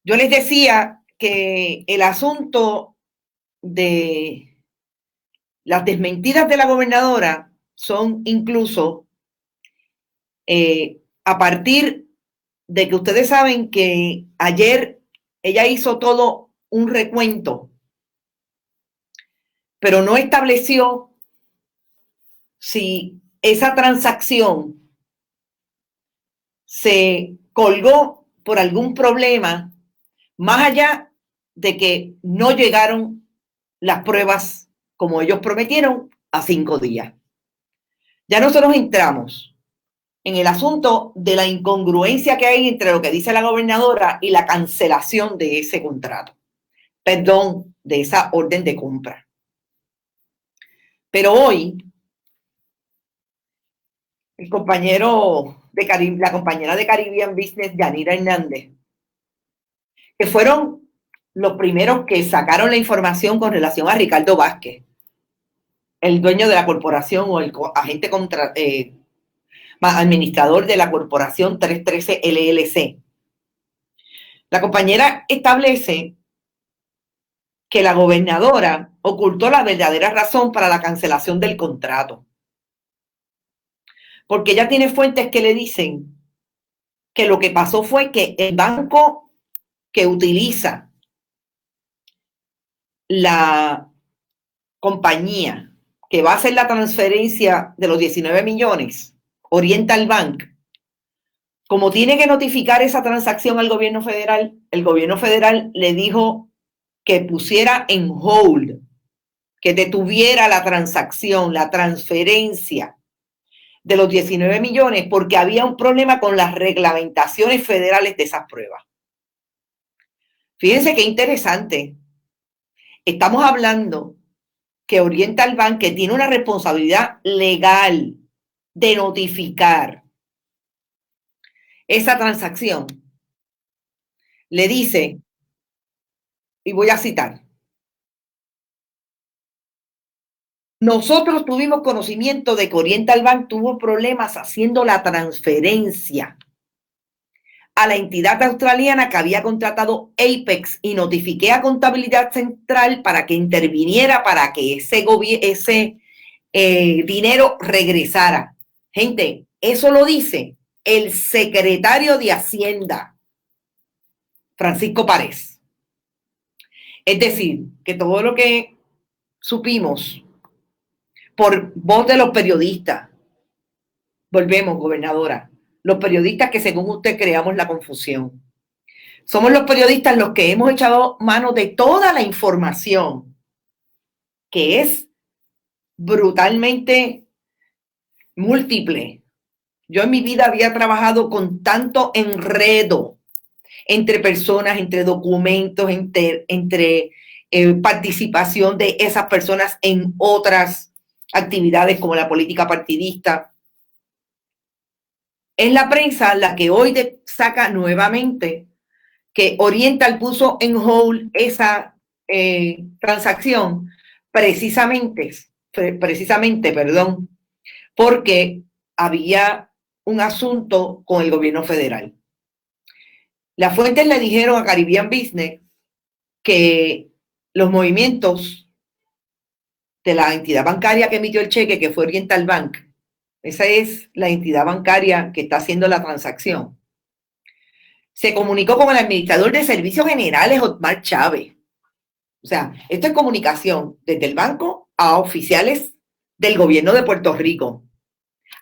Yo les decía que el asunto de las desmentidas de la gobernadora son incluso a partir de que ustedes saben que ayer ella hizo todo un recuento, pero no estableció si esa transacción se colgó por algún problema, más allá de que no llegaron las pruebas como ellos prometieron a 5 días. Ya nosotros entramos en el asunto de la incongruencia que hay entre lo que dice la gobernadora y la cancelación de ese contrato, perdón, de esa orden de compra. Pero hoy, el compañero de la compañera de Caribbean Business, Yanira Hernández, que fueron los primeros que sacaron la información con relación a Ricardo Vázquez, el dueño de la corporación o el agente administrador de la corporación 313 LLC. La compañera establece que la gobernadora ocultó la verdadera razón para la cancelación del contrato. Porque ella tiene fuentes que le dicen que lo que pasó fue que el banco que utiliza la compañía que va a hacer la transferencia de los 19 millones, Oriental Bank, como tiene que notificar esa transacción al gobierno federal, el gobierno federal le dijo que pusiera en hold, que detuviera la transacción, la transferencia de los 19 millones, porque había un problema con las reglamentaciones federales de esas pruebas. Fíjense qué interesante. Estamos hablando que Oriental Bank, que tiene una responsabilidad legal de notificar esa transacción, le dice, y voy a citar, nosotros tuvimos conocimiento de que Oriental Bank tuvo problemas haciendo la transferencia a la entidad australiana que había contratado Apex y notifiqué a Contabilidad Central para que interviniera para que ese dinero regresara. Gente, eso lo dice el secretario de Hacienda, Francisco Párez. Es decir, que todo lo que supimos por voz de los periodistas, volvemos, gobernadora, los periodistas que según usted creamos la confusión. Somos los periodistas los que hemos echado mano de toda la información que es brutalmente múltiple. Yo en mi vida había trabajado con tanto enredo entre personas, entre documentos, entre participación de esas personas en otras actividades como la política partidista. Es la prensa la que hoy saca nuevamente que Oriental puso en hold esa transacción precisamente, porque había un asunto con el gobierno federal. Las fuentes le dijeron a Caribbean Business que los movimientos de la entidad bancaria que emitió el cheque, que fue Oriental Bank, esa es la entidad bancaria que está haciendo la transacción, se comunicó con el administrador de servicios generales, Otmar Chávez. O sea, esto es comunicación desde el banco a oficiales del gobierno de Puerto Rico.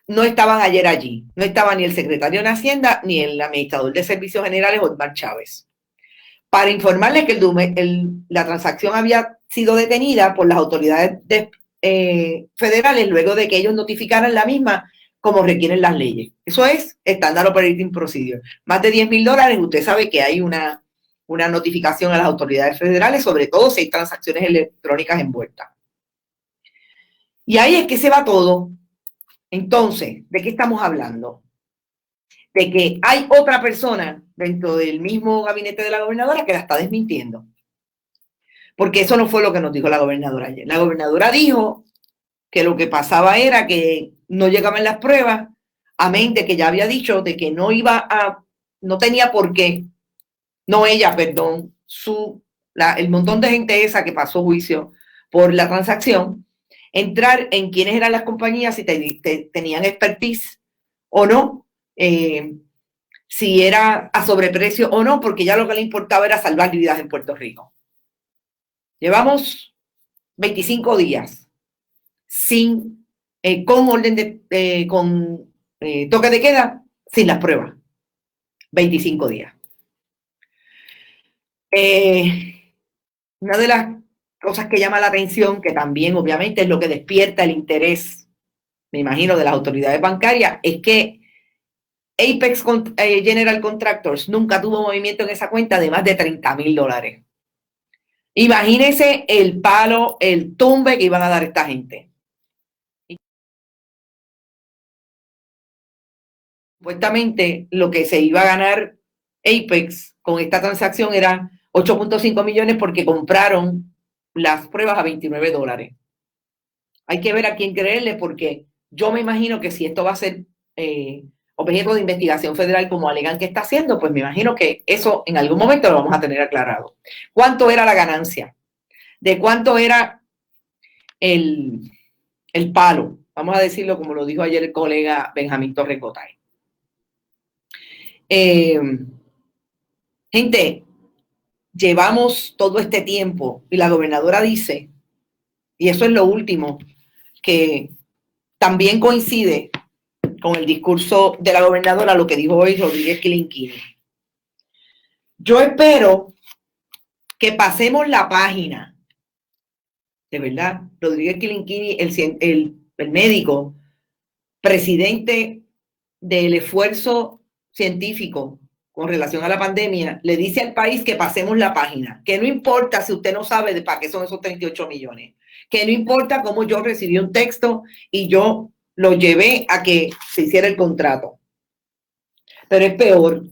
No estaban ayer allí, no estaba ni el secretario de Hacienda ni el administrador de servicios generales, Otmar Chávez, para informarles que la transacción había sido detenida por las autoridades federales luego de que ellos notificaran la misma como requieren las leyes. Eso es Standard Operating Procedure. Más de $10,000, usted sabe que hay una notificación a las autoridades federales, sobre todo si hay transacciones electrónicas envueltas. Y ahí es que se va todo. Entonces, ¿de qué estamos hablando? De que hay otra persona dentro del mismo gabinete de la gobernadora que la está desmintiendo. Porque eso no fue lo que nos dijo la gobernadora ayer. La gobernadora dijo que lo que pasaba era que no llegaban las pruebas, amén de que ya había dicho de que no tenía por qué, no ella, perdón, el montón de gente esa que pasó juicio por la transacción, entrar en quiénes eran las compañías, si tenían expertise o no, si era a sobreprecio o no, porque ya lo que le importaba era salvar vidas en Puerto Rico. Llevamos 25 días con orden con toque de queda, sin las pruebas. 25 días. Una de las cosas que llama la atención, que también obviamente es lo que despierta el interés, me imagino, de las autoridades bancarias, es que Apex General Contractors nunca tuvo movimiento en esa cuenta de más de $30,000. Imagínense el palo, el tumbe que iban a dar esta gente. Supuestamente lo que se iba a ganar Apex con esta transacción era 8.5 millones porque compraron las pruebas a $29. Hay que ver a quién creerle, porque yo me imagino que si esto va a ser objeto de investigación federal como alegan que está haciendo, pues me imagino que eso en algún momento lo vamos a tener aclarado. ¿Cuánto era la ganancia? ¿De cuánto era el palo? Vamos a decirlo como lo dijo ayer el colega Benjamín Torrecotay. Gente, llevamos todo este tiempo y la gobernadora dice, y eso es lo último, que también coincide con el discurso de la gobernadora, lo que dijo hoy Rodríguez Quilinquini. Yo espero que pasemos la página, de verdad. Rodríguez Quilinquini, el médico, presidente del esfuerzo científico con relación a la pandemia, le dice al país que pasemos la página, que no importa si usted no sabe de para qué son esos 38 millones, que no importa cómo yo recibí un texto y yo lo llevé a que se hiciera el contrato. Pero es peor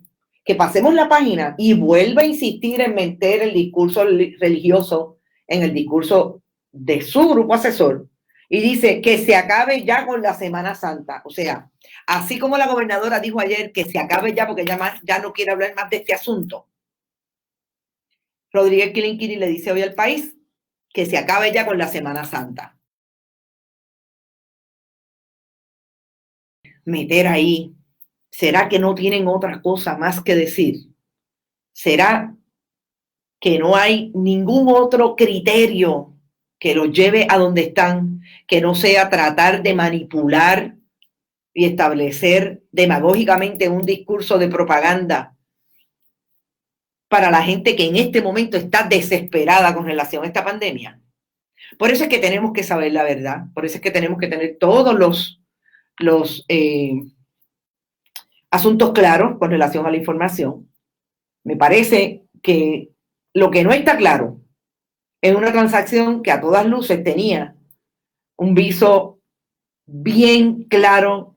que pasemos la página y vuelva a insistir en meter el discurso religioso en el discurso de su grupo asesor y dice que se acabe ya con la Semana Santa. O sea, así como la gobernadora dijo ayer que se acabe ya porque ya no quiere hablar más de este asunto, Rodríguez Quilinquini le dice hoy al país que se acabe ya con la Semana Santa. Meter ahí, ¿será que no tienen otra cosa más que decir? ¿Será que no hay ningún otro criterio que los lleve a donde están, que no sea tratar de manipular y establecer demagógicamente un discurso de propaganda para la gente que en este momento está desesperada con relación a esta pandemia? Por eso es que tenemos que saber la verdad, por eso es que tenemos que tener todos los asuntos claros con relación a la información. Me parece que lo que no está claro es una transacción que a todas luces tenía un viso bien claro,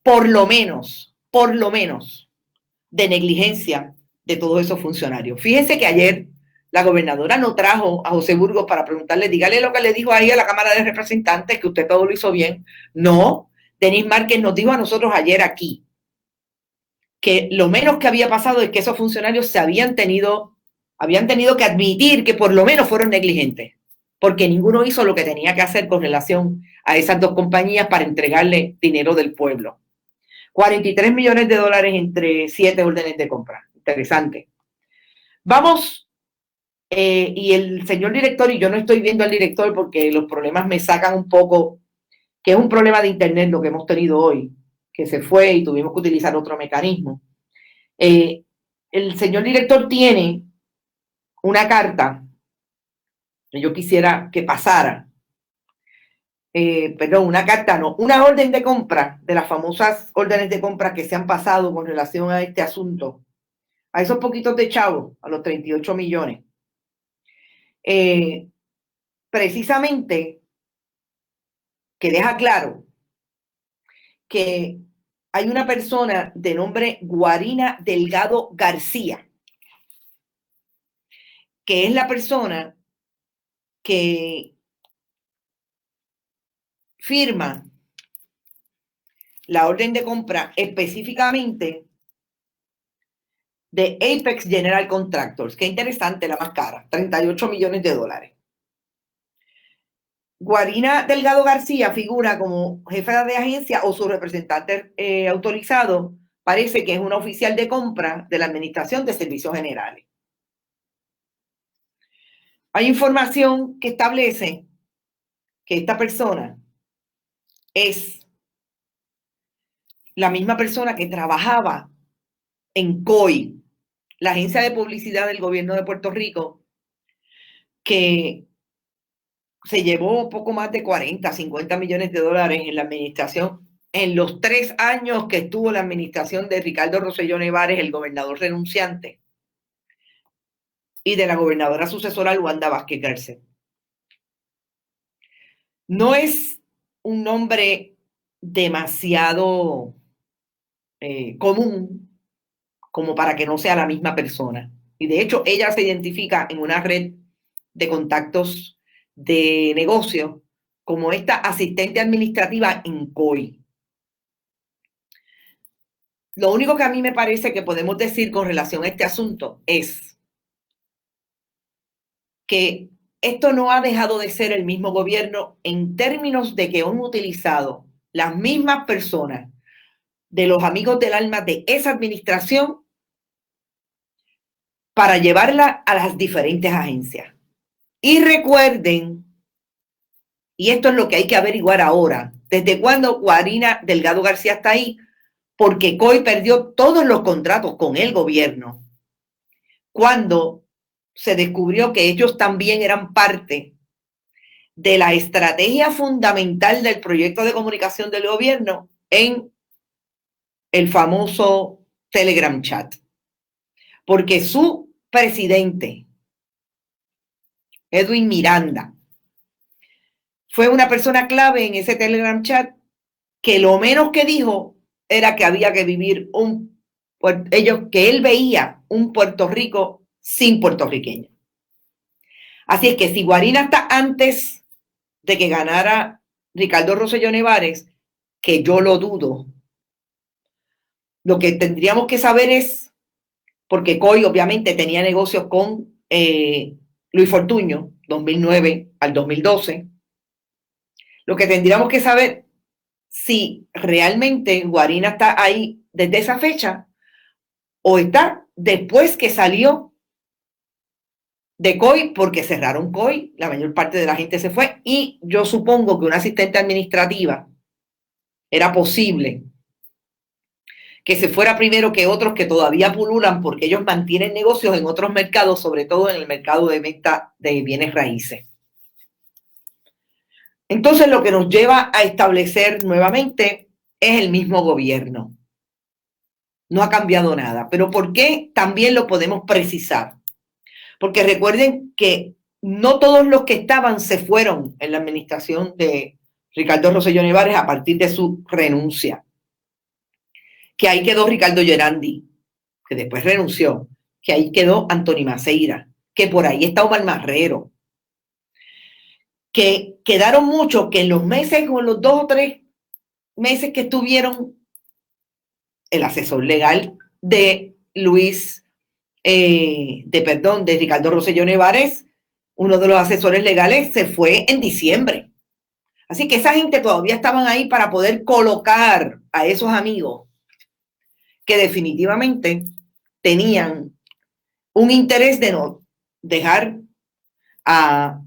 por lo menos, de negligencia de todos esos funcionarios. Fíjense que ayer la gobernadora no trajo a José Burgos para preguntarle, dígale lo que le dijo ahí a la Cámara de Representantes, que usted todo lo hizo bien. No, Denis Márquez nos dijo a nosotros ayer aquí que lo menos que había pasado es que esos funcionarios se habían tenido que admitir que por lo menos fueron negligentes, porque ninguno hizo lo que tenía que hacer con relación a esas dos compañías para entregarle dinero del pueblo. $43 millones entre 7 órdenes de compra. Interesante. Vamos, y el señor director, y yo no estoy viendo al director porque los problemas me sacan un poco, que es un problema de internet lo que hemos tenido hoy, que se fue y tuvimos que utilizar otro mecanismo. El señor director tiene una carta que yo quisiera que pasara, una carta no, una orden de compra, de las famosas órdenes de compra que se han pasado con relación a este asunto, a esos poquitos de chavos, a los 38 millones. Precisamente que deja claro que hay una persona de nombre Guarina Delgado García, que es la persona que firma la orden de compra específicamente de Apex General Contractors. Qué interesante, la más cara, $38 millones. Guarina Delgado García figura como jefa de agencia o su representante autorizado. Parece que es una oficial de compra de la Administración de Servicios Generales. Hay información que establece que esta persona es la misma persona que trabajaba en COI, la agencia de publicidad del gobierno de Puerto Rico, que se llevó poco más de 40, 50 millones de dólares en la administración. En los 3 años que estuvo la administración de Ricardo Rosselló Nevares, el gobernador renunciante, y de la gobernadora sucesora Luanda Vázquez Garcet. No es un nombre demasiado común como para que no sea la misma persona. Y de hecho, ella se identifica en una red de contactos de negocio como esta asistente administrativa en COI. Lo único que a mí me parece que podemos decir con relación a este asunto es que esto no ha dejado de ser el mismo gobierno en términos de que han utilizado las mismas personas de los amigos del alma de esa administración para llevarla a las diferentes agencias. Y recuerden, y esto es lo que hay que averiguar ahora, desde cuándo Guarina Delgado García está ahí, porque COI perdió todos los contratos con el gobierno cuando se descubrió que ellos también eran parte de la estrategia fundamental del proyecto de comunicación del gobierno en el famoso Telegram chat. Porque su presidente, Edwin Miranda, fue una persona clave en ese Telegram chat que lo menos que dijo era que había que vivir que él veía un Puerto Rico sin puertorriqueños. Así es que si Guarina está antes de que ganara Ricardo Rosselló Nevares, que yo lo dudo, lo que tendríamos que saber es, porque COI obviamente tenía negocios con Luis Fortuño, 2009 al 2012, lo que tendríamos que saber si realmente Guarina está ahí desde esa fecha o está después que salió de COI, porque cerraron COI, la mayor parte de la gente se fue, y yo supongo que una asistente administrativa era posible que se fuera primero que otros que todavía pululan, porque ellos mantienen negocios en otros mercados, sobre todo en el mercado de venta de bienes raíces. Entonces, lo que nos lleva a establecer nuevamente es el mismo gobierno. No ha cambiado nada. ¿Pero por qué? También lo podemos precisar. Porque recuerden que no todos los que estaban se fueron en la administración de Ricardo Rosselló Nevares a partir de su renuncia. Que ahí quedó Ricardo Gerandi, que después renunció. Que ahí quedó Antoni Maceira. Que por ahí está Omar Marrero. Que quedaron muchos que en los meses o en los 2 o 3 meses que estuvieron, el asesor legal de de Ricardo Rosselló Nevares, uno de los asesores legales, se fue en diciembre. Así que esa gente todavía estaban ahí para poder colocar a esos amigos que definitivamente tenían un interés de no dejar a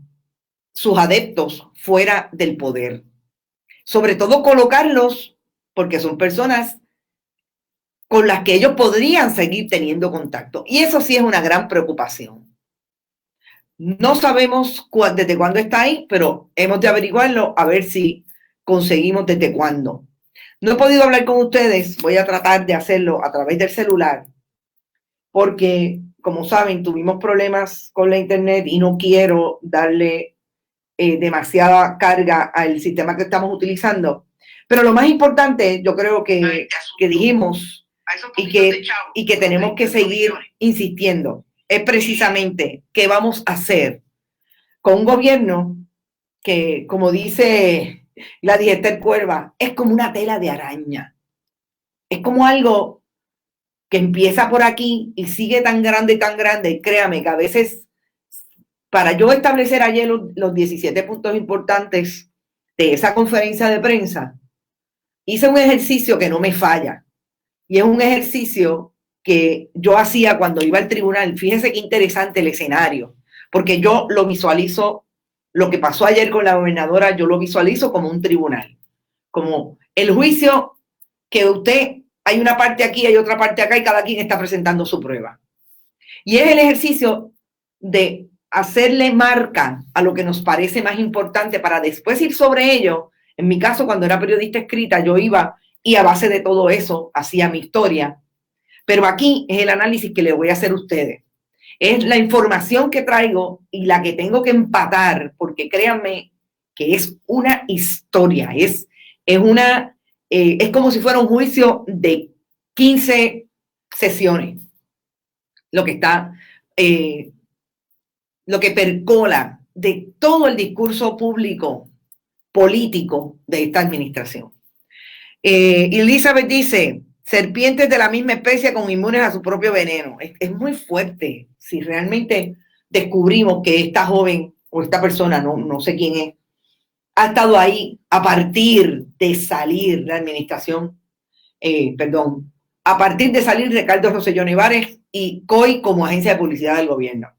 sus adeptos fuera del poder. Sobre todo colocarlos porque son personas con las que ellos podrían seguir teniendo contacto. Y eso sí es una gran preocupación. No sabemos desde cuándo está ahí, pero hemos de averiguarlo a ver si conseguimos desde cuándo. No he podido hablar con ustedes, voy a tratar de hacerlo a través del celular, porque, como saben, tuvimos problemas con la internet y no quiero darle demasiada carga al sistema que estamos utilizando. Pero lo más importante, yo creo que dijimos y que tenemos que seguir insistiendo, es precisamente qué vamos a hacer con un gobierno que, como dice Gladys Esther Cuerva, es como una tela de araña. Es como algo que empieza por aquí y sigue tan grande, y créame que a veces, para yo establecer ayer los 17 puntos importantes de esa conferencia de prensa, hice un ejercicio que no me falla. Y es un ejercicio que yo hacía cuando iba al tribunal. Fíjense qué interesante el escenario, porque yo lo visualizo, lo que pasó ayer con la gobernadora, yo lo visualizo como un tribunal, como el juicio que usted, hay una parte aquí, hay otra parte acá y cada quien está presentando su prueba. Y es el ejercicio de hacerle marca a lo que nos parece más importante para después ir sobre ello. En mi caso, cuando era periodista escrita, yo iba y a base de todo eso hacía mi historia. Pero aquí es el análisis que le voy a hacer a ustedes. Es la información que traigo y la que tengo que empatar, porque créanme que es una historia, es como si fuera un juicio de 15 sesiones. Lo que está, lo que percola de todo el discurso público político de esta administración. Elizabeth dice, serpientes de la misma especie con inmunes a su propio veneno. Es muy fuerte si realmente descubrimos que esta joven o esta persona, no sé quién es, ha estado ahí a partir de salir la administración, a partir de salir Ricardo Rosselló Nevares y COI como agencia de publicidad del gobierno.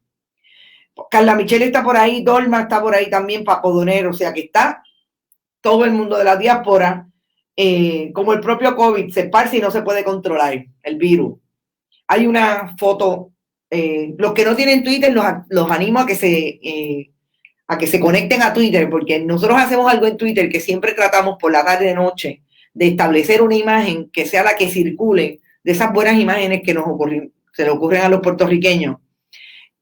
Carla Michelle está por ahí, Dolma está por ahí también, Paco Donero, o sea que está todo el mundo de la diáspora, como el propio COVID, se esparce y no se puede controlar el virus. Hay una foto, los que no tienen Twitter los animo a que se conecten a Twitter, porque nosotros hacemos algo en Twitter que siempre tratamos por la tarde de noche de establecer una imagen que sea la que circule de esas buenas imágenes que se le ocurren a los puertorriqueños,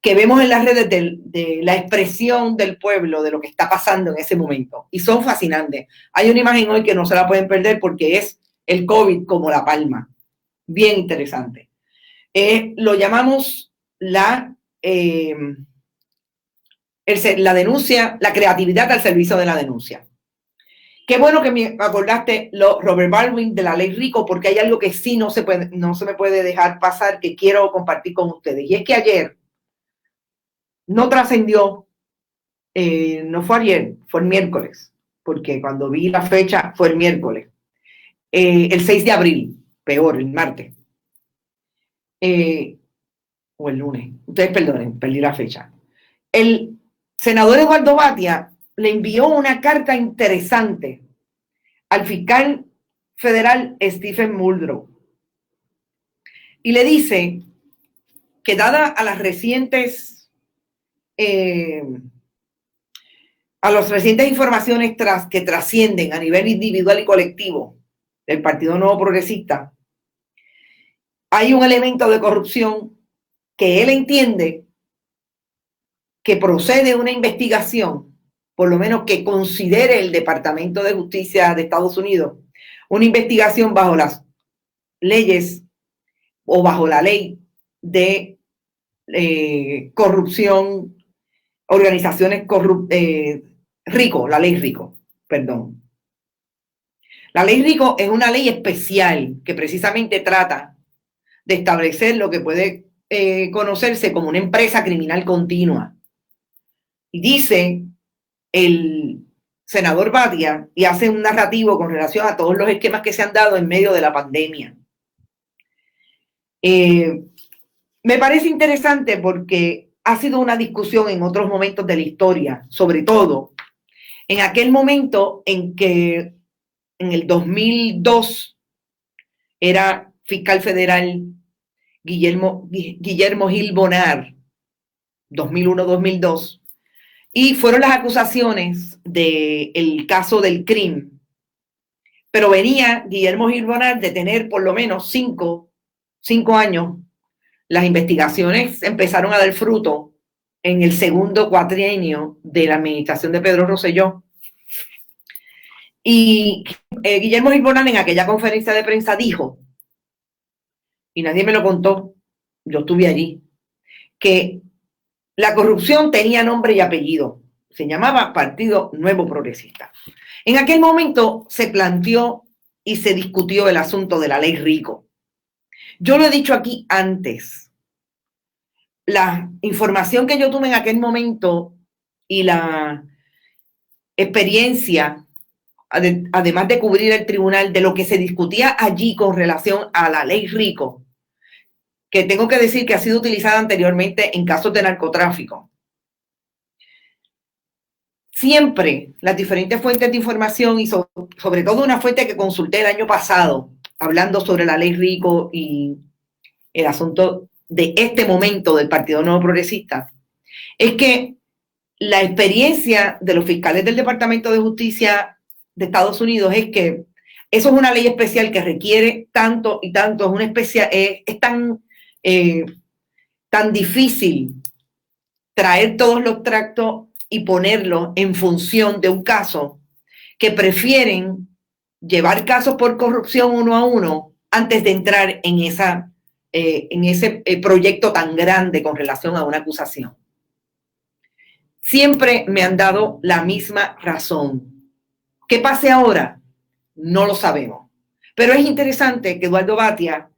que vemos en las redes de la expresión del pueblo, de lo que está pasando en ese momento. Y son fascinantes. Hay una imagen hoy que no se la pueden perder porque es el COVID como la palma. Bien interesante. Lo llamamos la denuncia, la creatividad al servicio de la denuncia. Qué bueno que me acordaste, Robert Baldwin, de la ley Rico, porque hay algo que sí no se me puede dejar pasar, que quiero compartir con ustedes. Y es que ayer no trascendió, no fue ayer, fue el miércoles, porque cuando vi la fecha fue el miércoles, el 6 de abril, peor, el martes, o el lunes, ustedes perdonen, perdí la fecha. El senador Eduardo Batia le envió una carta interesante al fiscal federal Stephen Muldrow y le dice que dada a las recientes informaciones que trascienden a nivel individual y colectivo del Partido Nuevo Progresista, hay un elemento de corrupción que él entiende que procede una investigación, por lo menos que considere el Departamento de Justicia de Estados Unidos, una investigación bajo las leyes o bajo la ley de corrupción, organizaciones RICO, la ley RICO, perdón. La ley RICO es una ley especial que precisamente trata de establecer lo que puede conocerse como una empresa criminal continua. Y dice el senador Batia, y hace un narrativo con relación a todos los esquemas que se han dado en medio de la pandemia. Me parece interesante porque ha sido una discusión en otros momentos de la historia, sobre todo en aquel momento en que en el 2002 era fiscal federal Guillermo Gil Bonar, 2001-2002, y fueron las acusaciones del caso del crimen. Pero venía Guillermo Gil Bonar de tener por lo menos 5 años. Las investigaciones empezaron a dar fruto en el segundo cuatrienio de la administración de Pedro Rosselló. Y Guillermo Gil Bonar en aquella conferencia de prensa dijo, y nadie me lo contó, yo estuve allí, que la corrupción tenía nombre y apellido. Se llamaba Partido Nuevo Progresista. En aquel momento se planteó y se discutió el asunto de la ley Rico. Yo lo he dicho aquí antes. La información que yo tuve en aquel momento y la experiencia, además de cubrir el tribunal, de lo que se discutía allí con relación a la ley Rico, que tengo que decir que ha sido utilizada anteriormente en casos de narcotráfico. Siempre las diferentes fuentes de información y sobre todo una fuente que consulté el año pasado, hablando sobre la ley Rico y el asunto de este momento del Partido Nuevo Progresista, es que la experiencia de los fiscales del Departamento de Justicia de Estados Unidos es que eso es una ley especial que requiere tanto y tanto, es tan difícil traer todos los tractos y ponerlos en función de un caso, que prefieren llevar casos por corrupción uno a uno antes de entrar en ese proyecto tan grande con relación a una acusación. Siempre me han dado la misma razón. ¿Qué pase ahora? No lo sabemos. Pero es interesante que Eduardo Batia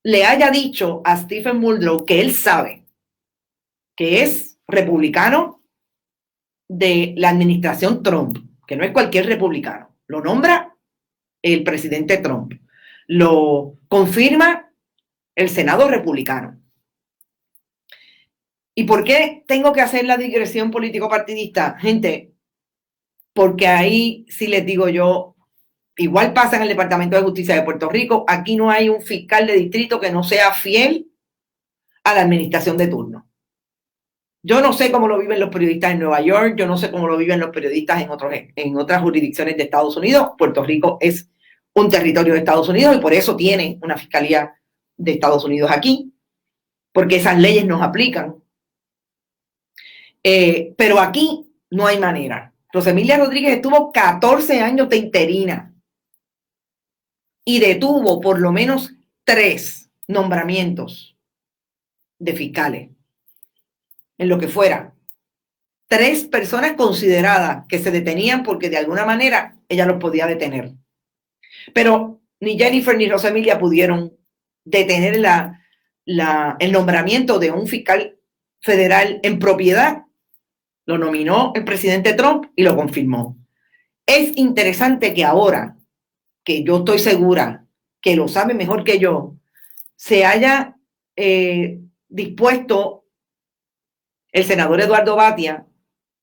le haya dicho a Stephen Muldrow que él sabe que es republicano de la administración Trump, que no es cualquier republicano. Lo nombra el presidente Trump. Lo confirma el Senado republicano. ¿Y por qué tengo que hacer la digresión político-partidista? Gente, porque ahí sí les digo yo, igual pasa en el Departamento de Justicia de Puerto Rico, aquí no hay un fiscal de distrito que no sea fiel a la administración de turno. Yo no sé cómo lo viven los periodistas en Nueva York, yo no sé cómo lo viven los periodistas en otras jurisdicciones de Estados Unidos. Puerto Rico es un territorio de Estados Unidos y por eso tiene una fiscalía de Estados Unidos aquí, porque esas leyes nos aplican. Pero aquí no hay manera. Rosemilia Rodríguez estuvo 14 años de interina y detuvo por lo menos 3 nombramientos de fiscales. En lo que fuera, 3 personas consideradas que se detenían porque de alguna manera ella los podía detener. Pero ni Jennifer ni Rosemilia pudieron detener el nombramiento de un fiscal federal en propiedad. Lo nominó el presidente Trump y lo confirmó. Es interesante que ahora, que yo estoy segura que lo sabe mejor que yo, se haya dispuesto el senador Eduardo Batia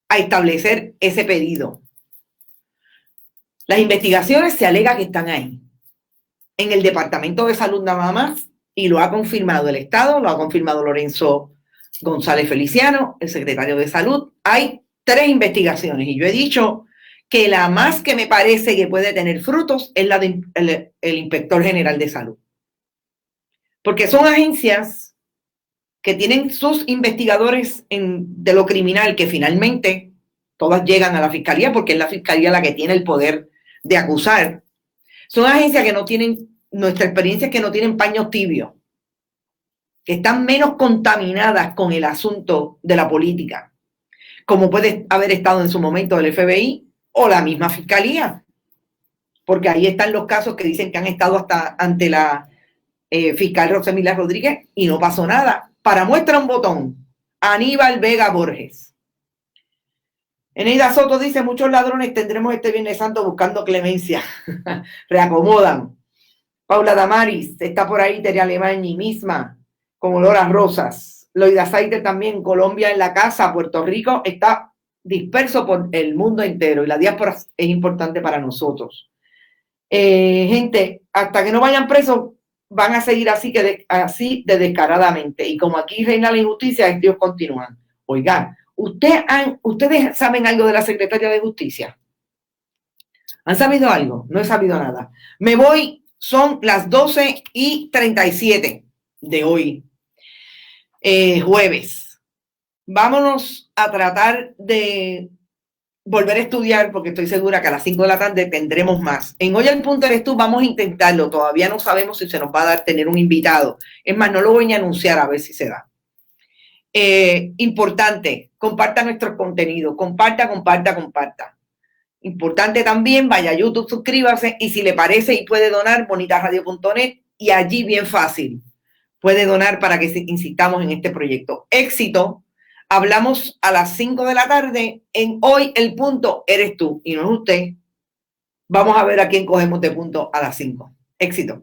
a establecer ese pedido. Las investigaciones se alega que están ahí, en el Departamento de Salud nada más, y lo ha confirmado el Estado, lo ha confirmado Lorenzo González Feliciano, el secretario de Salud. Hay 3 investigaciones y yo he dicho que la más que me parece que puede tener frutos es la del Inspector General de Salud. Porque son agencias que tienen sus investigadores de lo criminal, que finalmente todas llegan a la fiscalía, porque es la fiscalía la que tiene el poder de acusar. Son agencias que no tienen, nuestra experiencia es que no tienen paños tibios, que están menos contaminadas con el asunto de la política, como puede haber estado en su momento el FBI o la misma fiscalía, porque ahí están los casos que dicen que han estado hasta ante la fiscal Rosemilia Rodríguez y no pasó nada. Para muestra un botón, Aníbal Vega Borges. Eneida Soto dice, muchos ladrones tendremos este Viernes Santo buscando clemencia. Reacomodan. Paula Damaris, está por ahí, Tere Alemani misma, con olor a rosas. Loida Saiter también, Colombia en la casa, Puerto Rico está disperso por el mundo entero y la diáspora es importante para nosotros. Gente, hasta que no vayan presos, van a seguir así de descaradamente. Y como aquí reina la injusticia, ellos continúan. Oigan, ¿ustedes saben algo de la secretaria de Justicia? ¿Han sabido algo? No he sabido nada. Me voy, son las 12:37 de hoy, jueves. Vámonos a tratar de volver a estudiar, porque estoy segura que a las 5 de la tarde tendremos más. En Hoy al Punto Eres Tú vamos a intentarlo. Todavía no sabemos si se nos va a dar tener un invitado. Es más, no lo voy a anunciar, a ver si se da. Importante, comparta nuestro contenido. Comparta. Importante también, vaya a YouTube, suscríbase y si le parece y puede donar, bonitasradio.net y allí bien fácil puede donar para que insistamos en este proyecto. Éxito. Hablamos a las 5 de la tarde en Hoy el Punto Eres Tú y no es usted. Vamos a ver a quién cogemos de punto a las 5. Éxito.